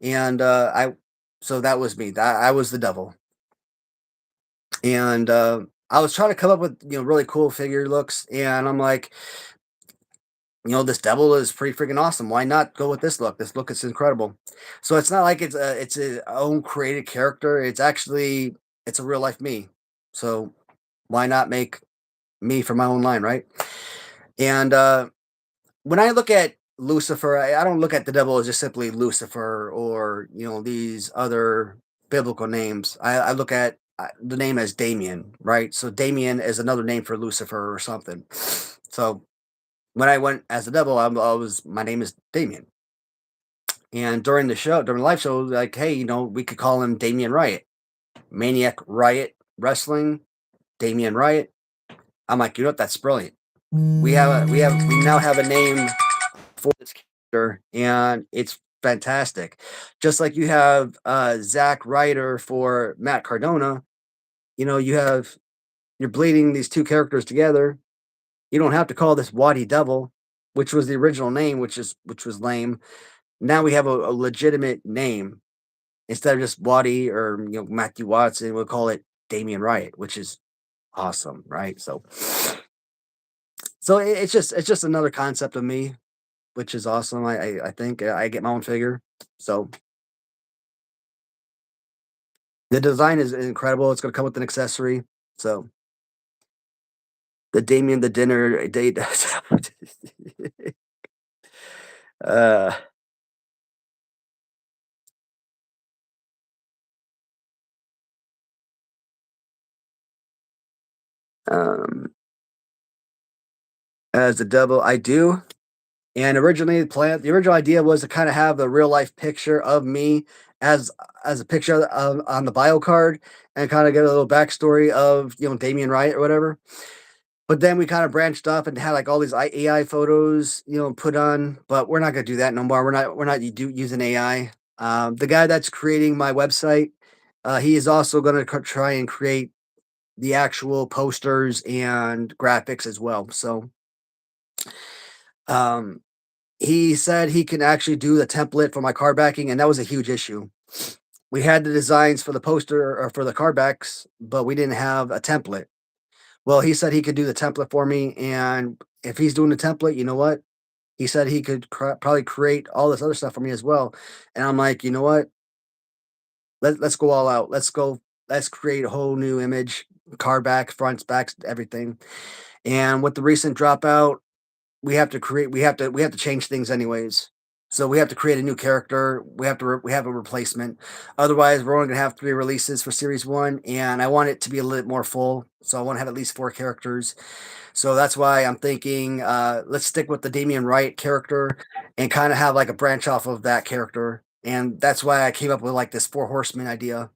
and so that was me. I was the devil, and I was trying to come up with really cool figure looks, and I'm like, this devil is pretty freaking awesome. Why not go with this look? This look is incredible. So it's not like it's a own created character. It's a real life me. So why not make me from my own line, right? And when I look at Lucifer, I don't look at the devil as just simply Lucifer or these other biblical names. I look at the name as Damien, right? So Damien is another name for Lucifer or something. So when I went as the devil, my name is Damien. And during the live show, like, hey, we could call him Damien Riot, Maniac Riot Wrestling, Damien Riot. I'm like, that's brilliant. We now have a name for this character, and it's fantastic. Just like you have Zack Ryder for Matt Cardona, you're bleeding these two characters together. You don't have to call this Waddy Devil, which was the original name, which was lame. Now we have a legitimate name instead of just Waddy or Matthew Watson. We'll call it Damian Riot, which is awesome, right? So it's just another concept of me, which is awesome. I think I get my own figure. So the design is incredible. It's gonna come with an accessory. So the Damien the dinner date. uh, um, as the devil, I do. And originally, the original idea was to kind of have the real life picture of me as a picture on the bio card, and kind of get a little backstory of Damien Riot or whatever. But then we kind of branched off and had like all these AI photos, put on. But we're not gonna do that no more. We're not using AI. The guy that's creating my website, he is also going to try and create the actual posters and graphics as well. So um, he said he can actually do the template for my card backing, and that was a huge issue. We had the designs for the poster or for the card backs, but we didn't have a template. Well, he said he could do the template for me, and if he's doing the template, you know what? He said he could probably create all this other stuff for me as well. And I'm like, you know what? Let's go all out. Let's go. Let's create a whole new image, card back, fronts, backs, everything. And with the recent dropout, we have to change things anyways. So we have to create a new character. We have a replacement. Otherwise, we're only gonna have 3 releases for series one, and I want it to be a little more full. So I want to have at least 4 characters. So that's why I'm thinking, let's stick with the Damian Wright character and kind of have like a branch off of that character. And that's why I came up with like this 4 horsemen idea.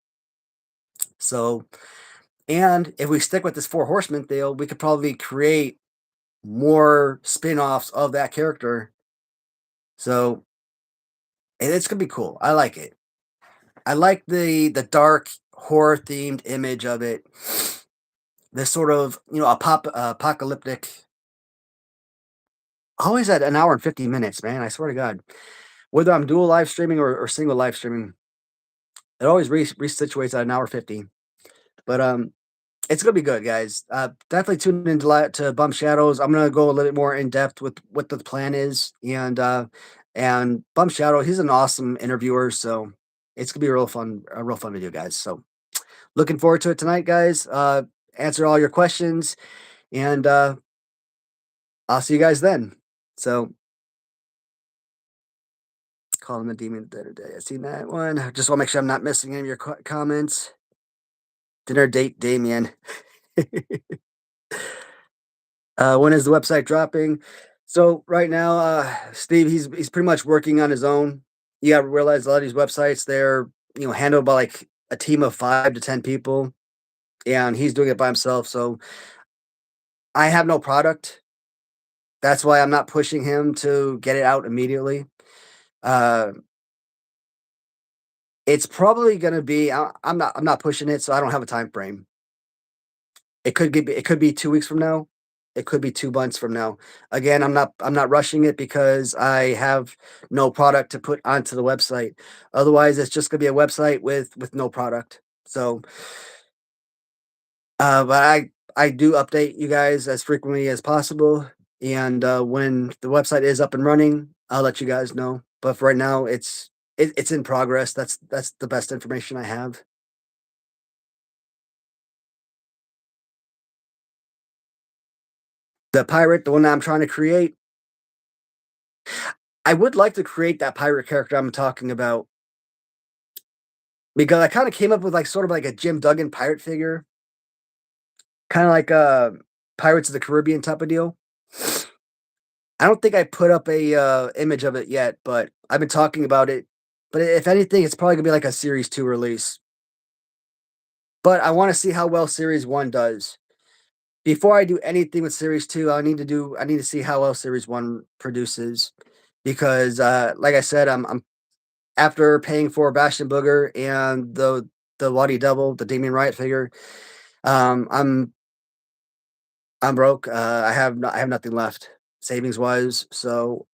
So, and if we stick with this 4 horsemen deal, we could probably create more spin-offs of that character. So and it's gonna be cool. I like it. I like the dark horror themed image of it. This sort of apocalyptic. Always at an hour and 50 minutes, man. I swear to God. Whether I'm dual live streaming or single live streaming, it always resituates at an hour 50. But it's gonna be good, guys. Definitely tune into to Bump Shadows. I'm gonna go a little bit more in depth with what the plan is, and Bump Shadow, he's an awesome interviewer, so it's gonna be a real fun video, guys. So looking forward to it tonight, guys. Answer all your questions, and I'll see you guys then. So calling the demon the other day. I seen that one. Just want to make sure I'm not missing any of your comments. Dinner date, Damien. When is the website dropping? So right now, Steve, he's pretty much working on his own. You got to realize a lot of these websites they're handled by like a team of 5 to 10 people, and he's doing it by himself. So I have no product. That's why I'm not pushing him to get it out immediately. Uh, it's probably going to be. I'm not pushing it, so I don't have a time frame. It could be 2 weeks from now. It could be 2 months from now. Again, I'm not rushing it because I have no product to put onto the website. Otherwise, it's just gonna be a website with no product. So, but I do update you guys as frequently as possible, and when the website is up and running, I'll let you guys know. But for right now, it's in progress. That's the best information I have. The pirate, the one that I'm trying to create, I would like to create that pirate character I'm talking about because I kind of came up with like sort of like a Jim Duggan pirate figure, kind of like Pirates of the Caribbean type of deal. I don't think I put up a image of it yet, but I've been talking about it. But if anything, it's probably gonna be like a series 2 release. But I want to see how well series 1 does. Before I do anything with series 2, I need to see how well series 1 produces because like I said, I'm after paying for Bastion Booger and the Waddy Double, the Damien Riot figure, um, I'm I'm broke. I have nothing left savings wise, so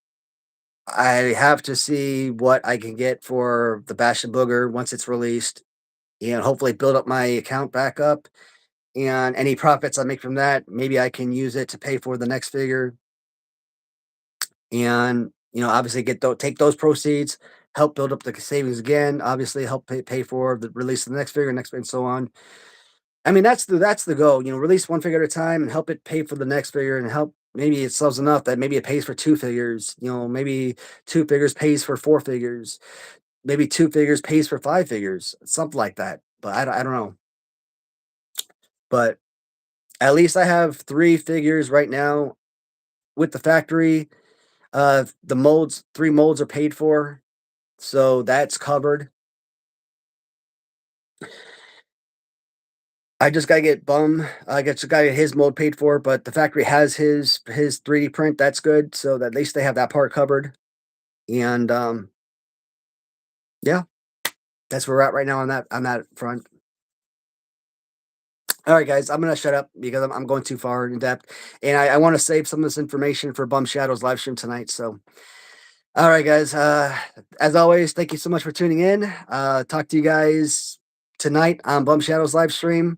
I have to see what I can get for the Bastion Booger once it's released, and hopefully build up my account back up. And any profits I make from that, maybe I can use it to pay for the next figure, and obviously take those proceeds, help build up the savings again. Obviously, help pay for the release of the next figure, and so on. I mean, that's the goal, release 1 figure at a time and help it pay for the next figure and help maybe it sells enough that maybe it pays for 2 figures, maybe 2 figures pays for 4 figures, maybe 2 figures pays for 5 figures, something like that. But I don't know. But at least I have 3 figures right now with the factory. The molds, 3 molds are paid for, so that's covered. I just gotta get I just gotta get his mold paid for, but the factory has his 3D print, that's good, so that at least they have that part covered, and, yeah, that's where we're at right now on that front. Alright, guys, I'm gonna shut up because I'm going too far in depth, and I wanna save some of this information for Bum Shadows live stream tonight, so alright, guys, as always, thank you so much for tuning in, talk to you guys tonight on Bum Shadows live stream.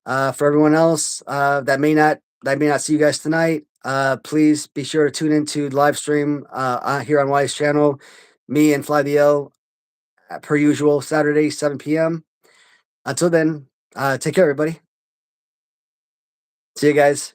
For everyone else that may not see you guys tonight, please be sure to tune into the live stream here on Wise channel. Me and Fly the L per usual, Saturday, 7 p.m. Until then, take care, everybody. See you guys.